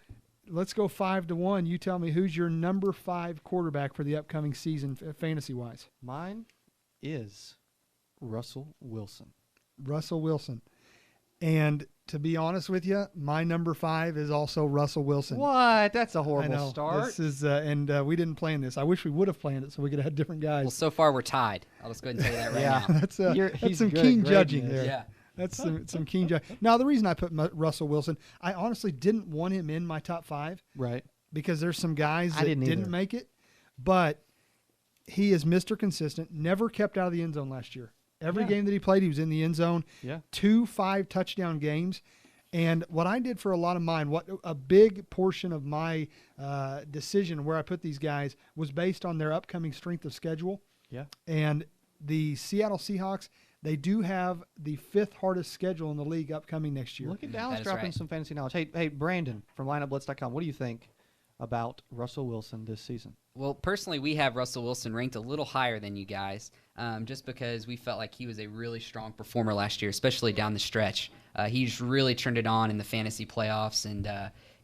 let's go 5 to 1. You tell me who's your number 5 quarterback for the upcoming season, fantasy-wise. Mine is Russell Wilson. Russell Wilson. And to be honest with you, my number 5 is also Russell Wilson. What? That's a horrible start. This is, and we didn't plan this. I wish we would have planned it so we could have had different guys. Well, so far we're tied. I'll just go ahead and tell you that right now. That's some keen judging there. Yeah. That's some keen judging. Now, the reason I put Russell Wilson, I honestly didn't want him in my top 5. Right. Because there's some guys that didn't make it. But he is Mr. Consistent, never kept out of the end zone last year. Every game that he played, he was in the end zone. Yeah. 2 5-touchdown games. And what I did for a lot of mine, what a big portion of my decision where I put these guys was based on their upcoming strength of schedule. Yeah. And the Seattle Seahawks, they do have the 5th hardest schedule in the league upcoming next year. Look at Dallas dropping some fantasy knowledge. Hey, Brandon from lineupblitz.com, what do you think about Russell Wilson this season? Well, personally, we have Russell Wilson ranked a little higher than you guys, just because we felt like he was a really strong performer last year, especially down the stretch. He's really turned it on in the fantasy playoffs, and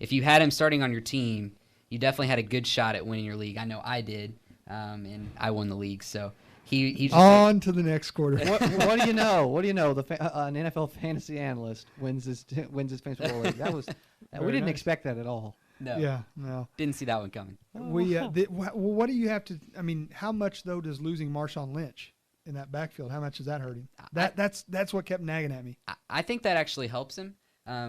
if you had him starting on your team, you definitely had a good shot at winning your league. I know I did, and I won the league, so he's on to the next quarter. What do you know? What do you know? An NFL fantasy analyst wins his fantasy football league. We didn't expect that at all. No. Yeah, no. Didn't see that one coming. What do you have to? I mean, how much though does losing Marshawn Lynch in that backfield? How much does that hurt him? That's what kept nagging at me. I think that actually helps him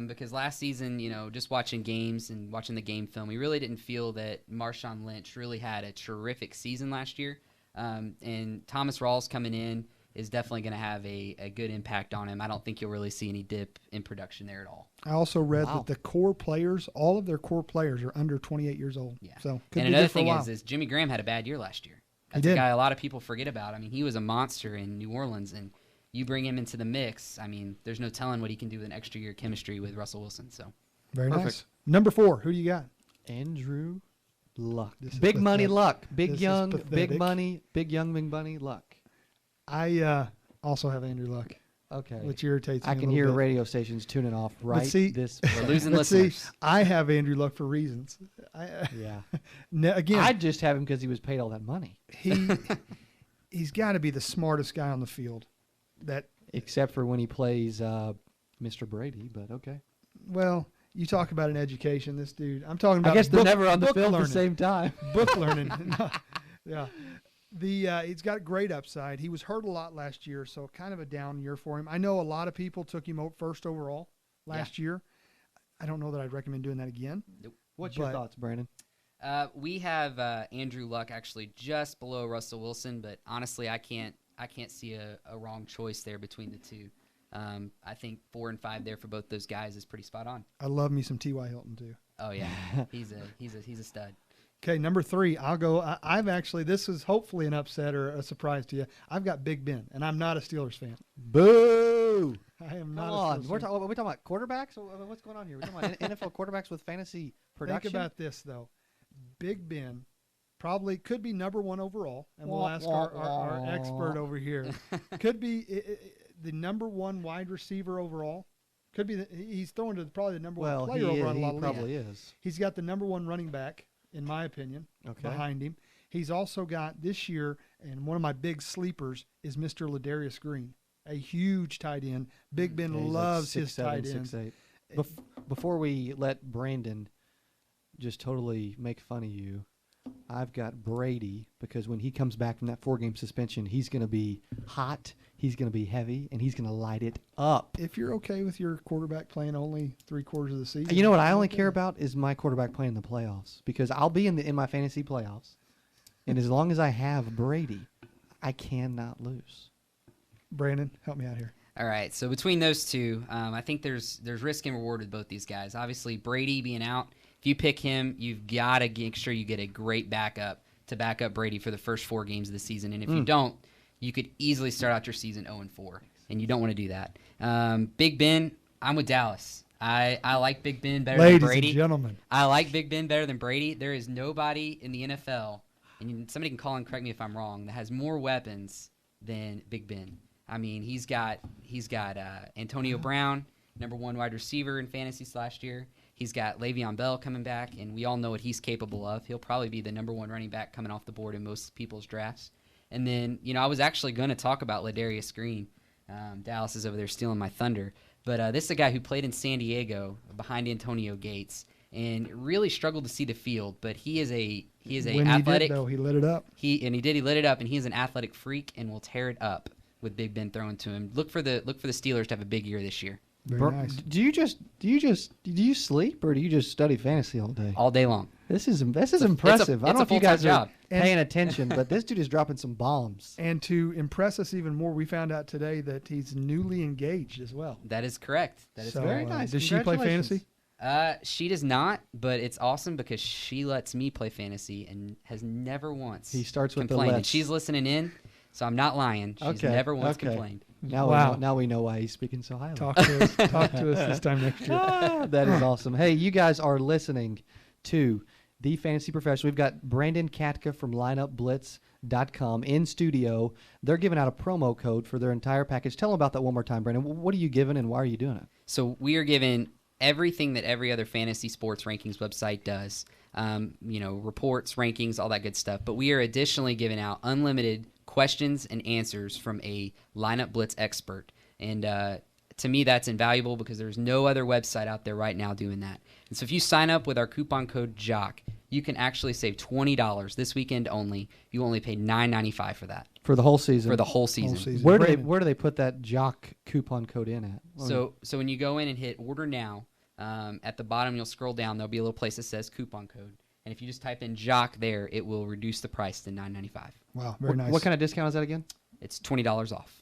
because last season, just watching games and watching the game film, we really didn't feel that Marshawn Lynch really had a terrific season last year. And Thomas Rawls coming in is definitely going to have a good impact on him. I don't think you'll really see any dip in production there at all. I also read that the core players, all of their core players, are under 28 years old. Yeah. So and another thing is Jimmy Graham had a bad year last year. That's a guy a lot of people forget about. I mean, he was a monster in New Orleans, and you bring him into the mix. I mean, there's no telling what he can do with an extra year of chemistry with Russell Wilson. So very nice. Number 4, who do you got? Andrew Luck. Big money Luck. Big young, big money Luck. I also have Andrew Luck. Okay. Which irritates me I a can little hear bit. radio stations tuning off right see, this. We're losing but listeners. See, I have Andrew Luck for reasons. Yeah. Again, I'd just have him because he was paid all that money. He's got to be the smartest guy on the field. Except for when he plays Mr. Brady, but okay. Well, you talk about an education. This dude, I'm talking about. I guess they're book, never on the book field learning. at the same time. Book learning. Yeah. He's got great upside. He was hurt a lot last year, so kind of a down year for him. I know a lot of people took him first overall last year. I don't know that I'd recommend doing that again. Nope. What's your thoughts, Brandon? We have Andrew Luck actually just below Russell Wilson, but honestly, I can't see a wrong choice there between the two. I think 4 and 5 there for both those guys is pretty spot on. I love me some T.Y. Hilton too. Oh yeah, he's a stud. Okay, number 3. I'll go. I've actually. This is hopefully an upset or a surprise to you. I've got Big Ben, and I'm not a Steelers fan. Boo! I am not. Come on, we're talking about quarterbacks. What's going on here? We're talking about NFL quarterbacks with fantasy production. Think about this though. Big Ben probably could be number 1 overall, and we'll ask our expert over here. Could be the number 1 wide receiver overall. Could be he's throwing to probably the number 1 player over on a lot of leagues. Probably is. He's got the number 1 running back, in my opinion, behind him. He's also got this year, and one of my big sleepers is Mr. Ladarius Green, a huge tight end. Big Ben loves his tight end. 6'7", 6'8". Before we let Brandon just totally make fun of you, I've got Brady because when he comes back from that 4-game suspension, he's going to be hot, he's going to be heavy, and he's going to light it up. If you're okay with your quarterback playing only 3/4 of the season. You know what I only care about is my quarterback playing in the playoffs because I'll be in my fantasy playoffs. And as long as I have Brady, I cannot lose. Brandon, help me out here. All right, so between those two, I think there's risk and reward with both these guys. Obviously, Brady being out, if you pick him, you've got to make sure you get a great backup to back up Brady for the first 4 games of the season. And if you don't, you could easily start out your season 0-4, and you don't want to do that. Big Ben, I'm with Dallas. I like Big Ben better than Brady. Ladies and gentlemen. I like Big Ben better than Brady. There is nobody in the NFL, and somebody can call and correct me if I'm wrong, that has more weapons than Big Ben. I mean, he's got Antonio Brown, number 1 wide receiver in fantasy last year. He's got Le'Veon Bell coming back, and we all know what he's capable of. He'll probably be the number 1 running back coming off the board in most people's drafts. And then, I was actually going to talk about Ladarius Green. Dallas is over there stealing my thunder. But this is a guy who played in San Diego behind Antonio Gates and really struggled to see the field. But he is When athletic. He did, though, he lit it up. He lit it up, and he is an athletic freak and will tear it up with Big Ben throwing to him. Look for the Steelers to have a big year this year. Very nice. Do you sleep or do you just study fantasy all day? All day long. This is impressive. I don't know if you guys are paying attention, but this dude is dropping some bombs. And to impress us even more, we found out today that he's newly engaged as well. That is correct. That is very nice. Does she play fantasy? She does not, but it's awesome because she lets me play fantasy and has never once He starts with complained. the And she's listening in, so I'm not lying. She's never once complained. Now we know why he's speaking so highly. Talk to us this time next year. That is awesome. Hey, you guys are listening to The Fantasy Professional. We've got Brandon Katka from lineupblitz.com in studio. They're giving out a promo code for their entire package. Tell them about that one more time, Brandon. What are you giving and why are you doing it? So we are giving everything that every other fantasy sports rankings website does. Reports, rankings, all that good stuff. But we are additionally giving out unlimited questions and answers from a Lineup Blitz expert. And to me, that's invaluable because there's no other website out there right now doing that. And so if you sign up with our coupon code JOCK, you can actually save $20 this weekend only. You only pay $9.95 for that. For the whole season? For the whole season. Where do they put that Jock coupon code in at? So when you go in and hit order now, at the bottom you'll scroll down. There'll be a little place that says coupon code. And if you just type in Jock there, it will reduce the price to $9.95. Wow, very nice. What kind of discount is that again? It's $20 off.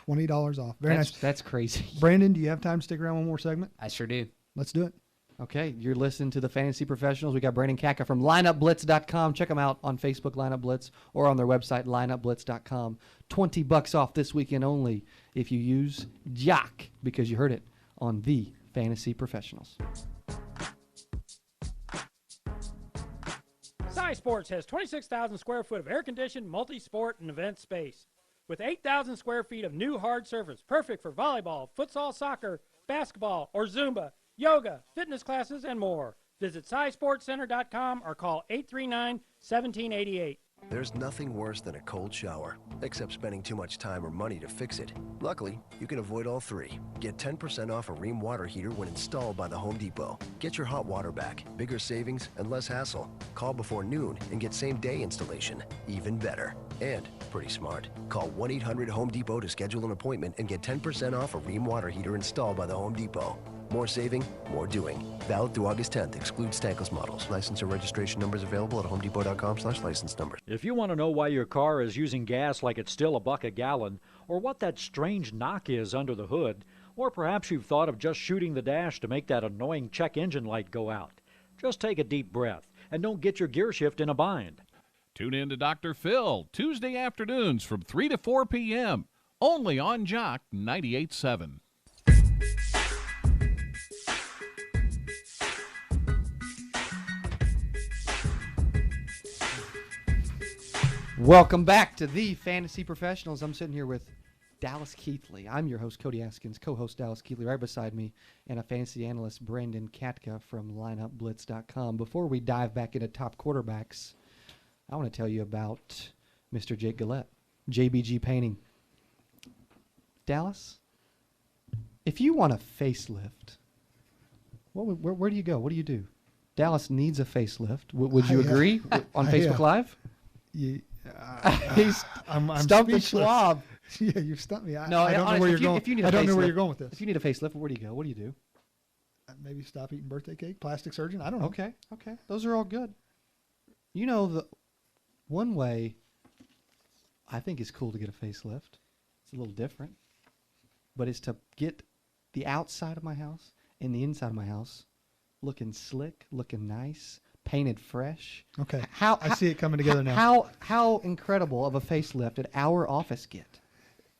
$20 off. Very nice. That's crazy. Brandon, do you have time to stick around one more segment? I sure do. Let's do it. Okay, you're listening to the Fantasy Professionals. We got Brandon Katka from lineupblitz.com. Check them out on Facebook, Lineup Blitz, or on their website, lineupblitz.com. $20 off this weekend only if you use Jock, because you heard it on the Fantasy Professionals. Sports has 26,000 square foot of air-conditioned multi-sport and event space. with 8,000 square feet of new hard surface, perfect for volleyball, futsal, soccer, basketball, or Zumba, yoga, fitness classes, and more. Visit SciSportsCenter.com or call 839-1788. There's nothing worse than a cold shower, except spending too much time or money to fix it. Luckily, you can avoid all three. Get 10% off a Rheem water heater when installed by the Home Depot. Get your hot water back, bigger savings, and less hassle. Call before noon and get same-day installation. Even better. And, pretty smart, call 1-800-HOME DEPOT to schedule an appointment and get 10% off a Rheem water heater installed by the Home Depot. More saving, more doing. Valid through August 10th. Excludes tankless models. License and registration numbers available at homedepot.com/license numbers. If you want to know why your car is using gas like it's still $1 a gallon, or what that strange knock is under the hood, or perhaps you've thought of just shooting the dash to make that annoying check engine light go out, just take a deep breath and don't get your gear shift in a bind. Tune in to Dr. Phil, Tuesday afternoons from 3 to 4 p.m., only on Jock 98.7. Welcome back to the Fantasy Professionals. I'm sitting here with Dallas Keithley. I'm your host, Cody Askins, co-host Dallas Keithley, right beside me, and a fantasy analyst, Brandon Katka from lineupblitz.com. Before we dive back into top quarterbacks, I want to tell you about Mr. Jake Gillette, JBG Painting. Dallas, if you want a facelift, where do you go? What do you do? Dallas needs a facelift. Would you agree on Facebook Live? He's I'm stumped the speechless. Schwab. Yeah, you stumped me. I No, don't know where you're going. I don't know where you're going with this. If you need a facelift, where do you go? What do you do? Maybe stop eating birthday cake. Plastic surgeon. I don't know. Okay. Those are all good. You know, the one way I think is cool to get a facelift. It's a little different, but it's to get the outside of my house and the inside of my house looking slick, looking nice, painted fresh. Okay. I see it coming together now. How incredible of a facelift did our office get?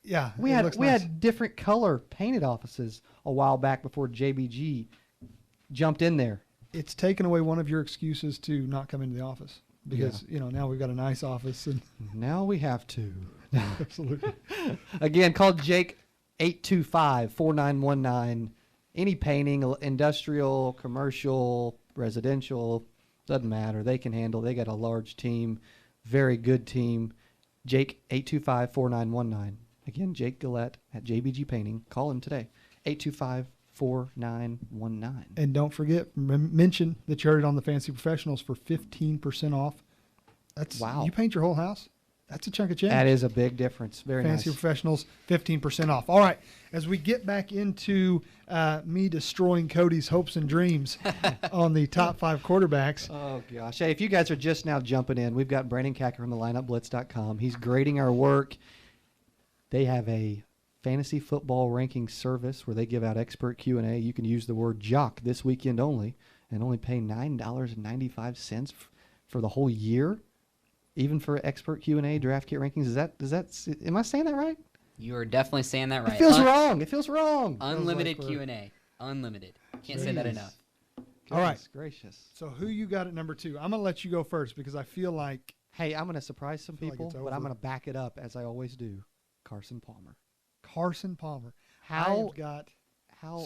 Yeah, we had different color painted offices a while back before JBG jumped in there. It's taken away one of your excuses to not come into the office because now we've got a nice office and now we have to. Absolutely. Again, call Jake 825-4919. Any painting, industrial, commercial, residential, doesn't matter. They can handle. They got a large team, very good team. Jake 825-4919. Again, Jake Gillette at JBG Painting. Call him today. 825-4919. And don't forget, mention that you heard it on the Fantasy Professionals for 15% off. That's wow. You paint your whole house. That's a chunk of change. That is a big difference. Very Fantasy nice. Professionals, 15% off. All right, as we get back into me destroying Cody's hopes and dreams on the top 5 quarterbacks. Oh, gosh. Hey, if you guys are just now jumping in, we've got Brandon Kacker from the lineupblitz.com. He's grading our work. They have a fantasy football ranking service where they give out expert Q&A. You can use the word Jock this weekend only and only pay $9.95 for the whole year. Even for expert Q&A, draft kit rankings, am I saying that right? You are definitely saying that right. It feels wrong. It feels wrong. Unlimited Q&A. Unlimited. Can't say that enough. All right. Gracious. So who you got at number 2? I'm going to let you go first because I feel like... Hey, I'm going to surprise some people, but I'm going to back it up as I always do. Carson Palmer. Carson Palmer. How?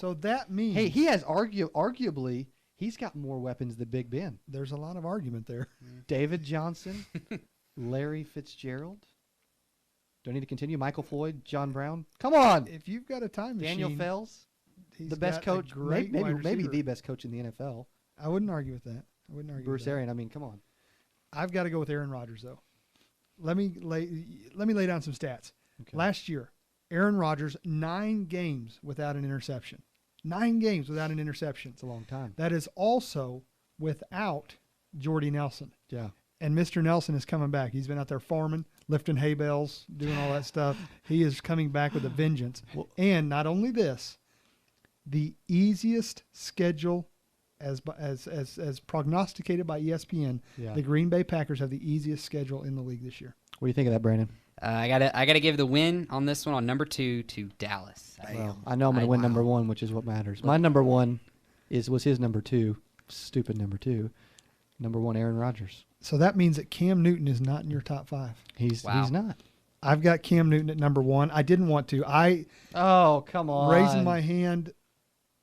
So that means... Hey, he has arguably... He's got more weapons than Big Ben. There's a lot of argument there. David Johnson, Larry Fitzgerald. Do I need to continue? Michael Floyd, John Brown. Come on. If you've got a time machine. Daniel Fells, the best coach. Maybe the best coach in the NFL. I wouldn't argue with that. Bruce Arians. I mean, come on. I've got to go with Aaron Rodgers, though. Let me lay down some stats. Okay. Last year, Aaron Rodgers, 9 games without an interception. 9 games without an interception. It's a long time. That is also without Jordy Nelson. Yeah. And Mr. Nelson is coming back. He's been out there farming, lifting hay bales, doing all that stuff. He is coming back with a vengeance. And not only this, the easiest schedule as prognosticated by ESPN, the Green Bay Packers have the easiest schedule in the league this year. What do you think of that, Brandon? I gotta give the win on this one on number 2 to Dallas. Well, I know I'm gonna win number 1, which is what matters. My number 1 was his number 2. Stupid number 2. Number 1, Aaron Rodgers. So that means that Cam Newton is not in your top 5. He's not. I've got Cam Newton at number 1. I didn't want to. Oh, come on. Raising my hand.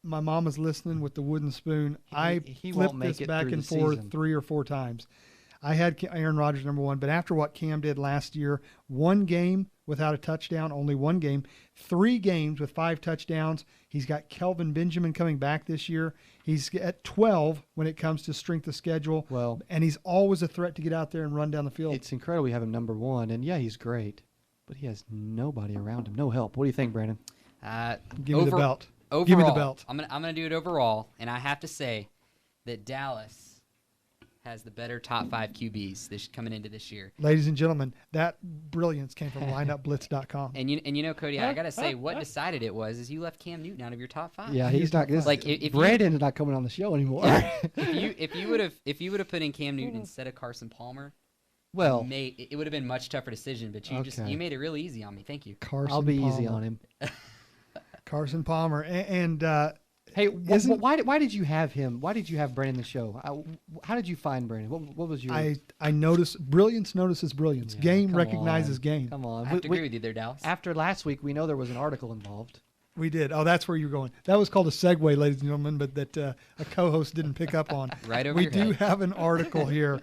My mom was listening with the wooden spoon. He flipped won't make this it back through and the forth season. 3 or 4 times. I had Aaron Rodgers number 1, but after what Cam did last year, 1 game without a touchdown, only 1 game, 3 games with 5 touchdowns. He's got Kelvin Benjamin coming back this year. He's at 12 when it comes to strength of schedule. Well, and he's always a threat to get out there and run down the field. It's incredible we have him number 1, and yeah, he's great, but he has nobody around him, no help. What do you think, Brandon? Give me the belt. Overall, Give me the belt. I'm gonna do it overall, and I have to say that Dallas has the better top 5 QBs coming into this year. Ladies and gentlemen, that brilliance came from lineupblitz.com. And you know, Cody, I gotta say, what decided it was is you left Cam Newton out of your top 5. Yeah, he's not. Like if Brandon's not coming on the show anymore. if you would have put in Cam Newton instead of Carson Palmer, well, it would have been a much tougher decision. But you made it really easy on me. Thank you. I'll be easy on him. Carson Palmer and. Hey, why did you have him? Why did you have Brandon the show? How did you find Brandon? What was your? I noticed brilliance notices brilliance. Yeah, game recognizes game. Come on, I have to agree with you there, Dallas. After last week, we know there was an article involved. We did. Oh, that's where you're going. That was called a segue, ladies and gentlemen, but that a co-host didn't pick up on. Right over we your do head. have an article here.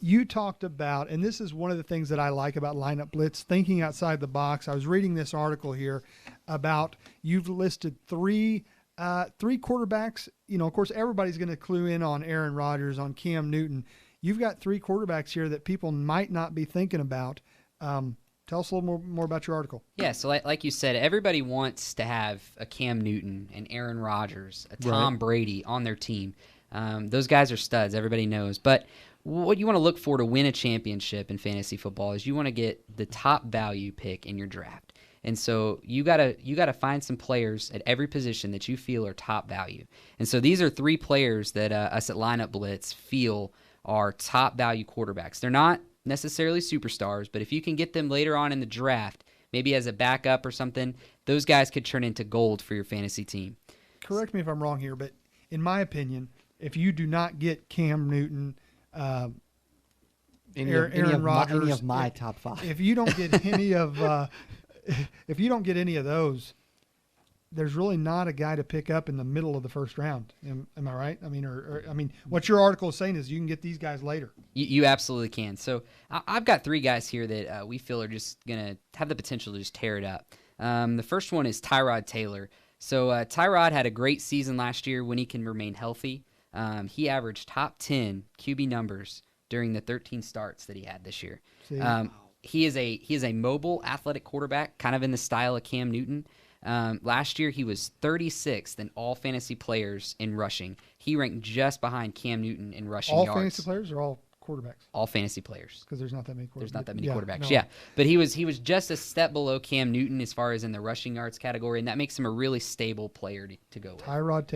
You talked about, and this is one of the things that I like about Lineup Blitz, thinking outside the box. I was reading this article here about you've listed three quarterbacks. You know, of course, everybody's going to clue in on Aaron Rodgers, on Cam Newton. You've got 3 quarterbacks here that people might not be thinking about. Tell us a little more about your article. Yeah, so like you said, everybody wants to have a Cam Newton, an Aaron Rodgers, a Tom Brady on their team. Those guys are studs, everybody knows. But what you want to look for to win a championship in fantasy football is you want to get the top value pick in your draft. And so you gotta find some players at every position that you feel are top value. And so these are 3 players that us at Lineup Blitz feel are top value quarterbacks. They're not necessarily superstars, but if you can get them later on in the draft, maybe as a backup or something, those guys could turn into gold for your fantasy team. Correct me if I'm wrong here, but in my opinion, if you do not get Cam Newton, Aaron Rodgers, any of my top 5, if you don't get any of if you don't get any of those, there's really not a guy to pick up in the middle of the first round. Am I right? I mean, what your article is saying is you can get these guys later. You absolutely can. So I've got 3 guys here that we feel are just going to have the potential to just tear it up. The first one is Tyrod Taylor. So Tyrod had a great season last year when he can remain healthy. He averaged top 10 QB numbers during the 13 starts that he had this year. He is a mobile, athletic quarterback, kind of in the style of Cam Newton. Last year, he was 36th in all fantasy players in rushing. He ranked just behind Cam Newton in rushing yards. All fantasy players or all quarterbacks? All fantasy players. Because there's not that many quarterbacks. There's not that many quarterbacks, yeah. But he was just a step below Cam Newton as far as in the rushing yards category, and that makes him a really stable player to go with. Tyrod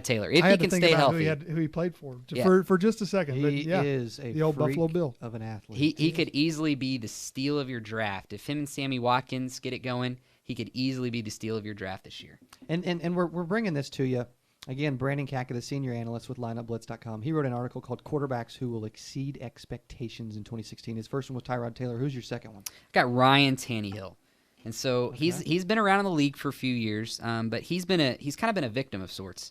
Taylor. If he can stay healthy. Who he played for just a second. He is the old Buffalo Bill of an athlete. He could easily be the steal of your draft. If him and Sammy Watkins get it going, he could easily be the steal of your draft this year. And we're bringing this to you. Again, Brandon Kaka, the senior analyst with lineupblitz.com. He wrote an article called Quarterbacks Who Will Exceed Expectations in 2016. His first one was Tyrod Taylor. Who's your second one? Got Ryan Tannehill. And so he's been around in the league for a few years, but he's kind of been a victim of sorts.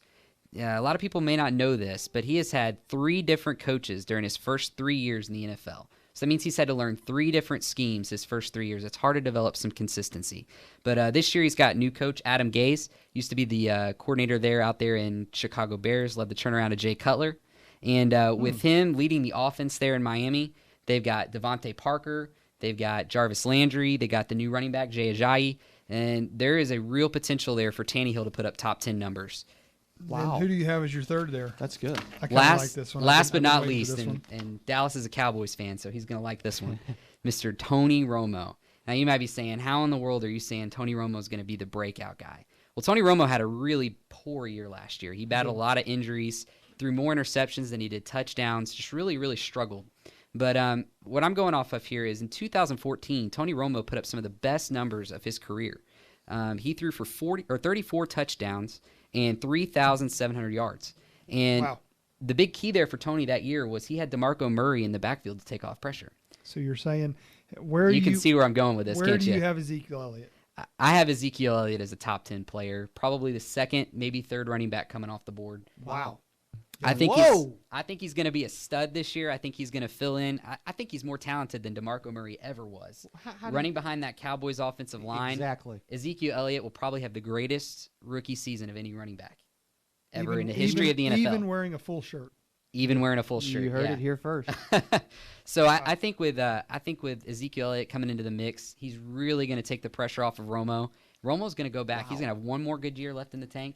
A lot of people may not know this, but he has had 3 different coaches during his first 3 years in the NFL. So that means he's had to learn 3 different schemes his first 3 years. It's hard to develop some consistency. But this year he's got new coach Adam Gase. Used to be the coordinator out there in Chicago Bears, led the turnaround of Jay Cutler. And with him leading the offense there in Miami, they've got Devontae Parker, they've got Jarvis Landry, they got the new running back Jay Ajayi, and there is a real potential there for Tannehill to put up top 10 numbers. Wow. And who do you have as your third there? That's good. I kind of like this one. Last but not least, and Dallas is a Cowboys fan, so he's going to like this one, Mr. Tony Romo. Now, you might be saying, how in the world are you saying Tony Romo is going to be the breakout guy? Well, Tony Romo had a really poor year last year. He battled a lot of injuries, threw more interceptions than he did touchdowns, just really, really struggled. But what I'm going off of here is in 2014, Tony Romo put up some of the best numbers of his career. He threw for 34 touchdowns and 3,700 yards. And the big key there for Tony that year was he had DeMarco Murray in the backfield to take off pressure. So you're saying You can see where I'm going with this, where can't do you? you have Ezekiel Elliott? I have Ezekiel Elliott as a top 10 player, probably the second, maybe third running back coming off the board. Wow. I think he's going to be a stud this year. I think he's going to fill in. I think he's more talented than DeMarco Murray ever was. Running behind that Cowboys offensive line. Exactly. Ezekiel Elliott will probably have the greatest rookie season of any running back ever in the history of the NFL. Even wearing a full shirt. Even wearing a full shirt. You heard it here first. So I think with Ezekiel Elliott coming into the mix, he's really going to take the pressure off of Romo. Romo's going to go back. Wow. He's going to have one more good year left in the tank.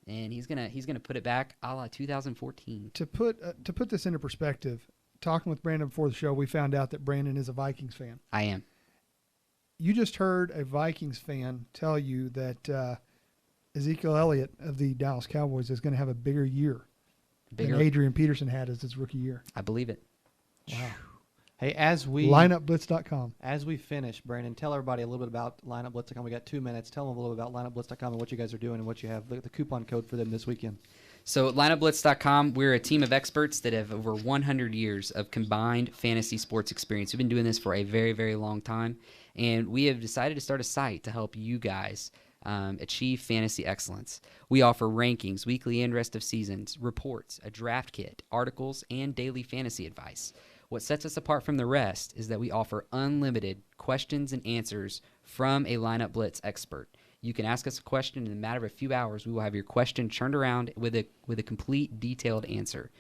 And he's gonna put it back a la 2014. To put this into perspective, talking with Brandon before the show, we found out that Brandon is a Vikings fan. I am. You just heard a Vikings fan tell you that Ezekiel Elliott of the Dallas Cowboys is going to have a bigger year than Adrian Peterson had as his rookie year. I believe it. Wow. Hey, lineupblitz.com. As we finish, Brandon, tell everybody a little bit about lineupblitz.com. We got 2 minutes. Tell them a little bit about lineupblitz.com and what you guys are doing and what you have, the coupon code for them this weekend. So at lineupblitz.com, we're a team of experts that have over 100 years of combined fantasy sports experience. We've been doing this for a very, very long time, and we have decided to start a site to help you guys achieve fantasy excellence. We offer rankings, weekly and rest of seasons, reports, a draft kit, articles, and daily fantasy advice. What sets us apart from the rest is that we offer unlimited questions and answers from a Lineup Blitz expert. You can ask us a question in a matter of a few hours. We will have your question turned around with a complete, detailed answer.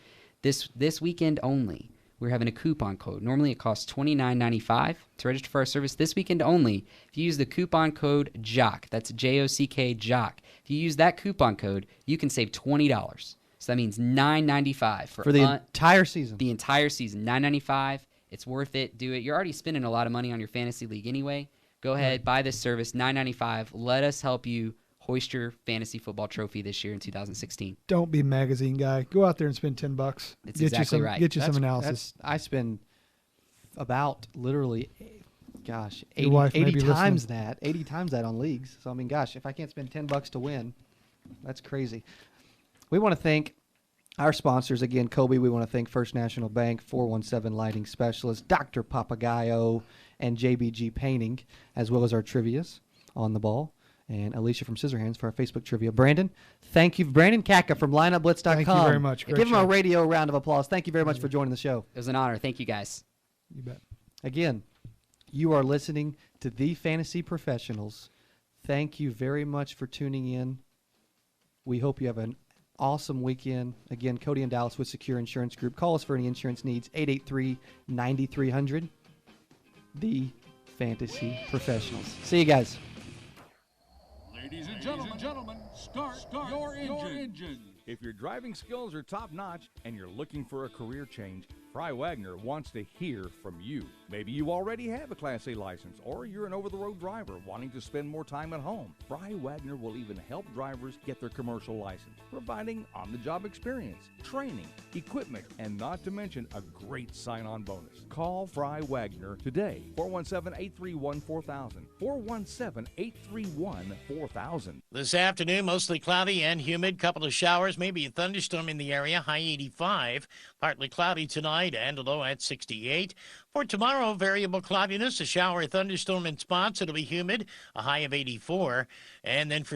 This weekend only, we're having a coupon code. Normally it costs $29.95 to register for our service. This weekend only, if you use the coupon code JOCK, that's J-O-C-K, JOCK. If you use that coupon code, you can save $20. So that means $9.95 for the entire season. The entire season, $9.95. It's worth it. Do it. You're already spending a lot of money on your fantasy league anyway. Go ahead, buy this service, $9.95. Let us help you hoist your fantasy football trophy this year in 2016. Don't be a magazine guy. Go out there and spend $10. It's exactly right. Get you some analysis. I spend about literally, 80 times that. 80 times that on leagues. So I mean, gosh, if I can't spend $10 to win, that's crazy. We want to thank our sponsors again, Kobe. We want to thank First National Bank, 417 Lighting Specialist, Dr. Papagayo, and JBG Painting, as well as our trivias on the ball, and Alicia from Scissorhands for our Facebook trivia. Brandon, thank you. Brandon Kaka from lineupblitz.com. Thank you very much. Give him a radio round of applause. Thank you very much for joining the show. It was an honor. Thank you, guys. You bet. Again, you are listening to The Fantasy Professionals. Thank you very much for tuning in. We hope you have an awesome weekend. Again, Cody and Dallas with Secure Insurance Group. Call us for any insurance needs, 883-9300. The Fantasy Professionals. See you guys. Ladies and gentlemen, start your engine. If your driving skills are top-notch and you're looking for a career change, Fry Wagner wants to hear from you. Maybe you already have a Class A license, or you're an over-the-road driver wanting to spend more time at home. Fry Wagner will even help drivers get their commercial license, providing on-the-job experience, training, equipment, and not to mention a great sign-on bonus. Call Fry Wagner today, 417-831-4000, 417-831-4000. This afternoon, mostly cloudy and humid, couple of showers, maybe a thunderstorm in the area, high 85. Partly cloudy tonight and a low at 68. For tomorrow, variable cloudiness, a shower, thunderstorm in spots. It'll be humid, a high of 84. And then for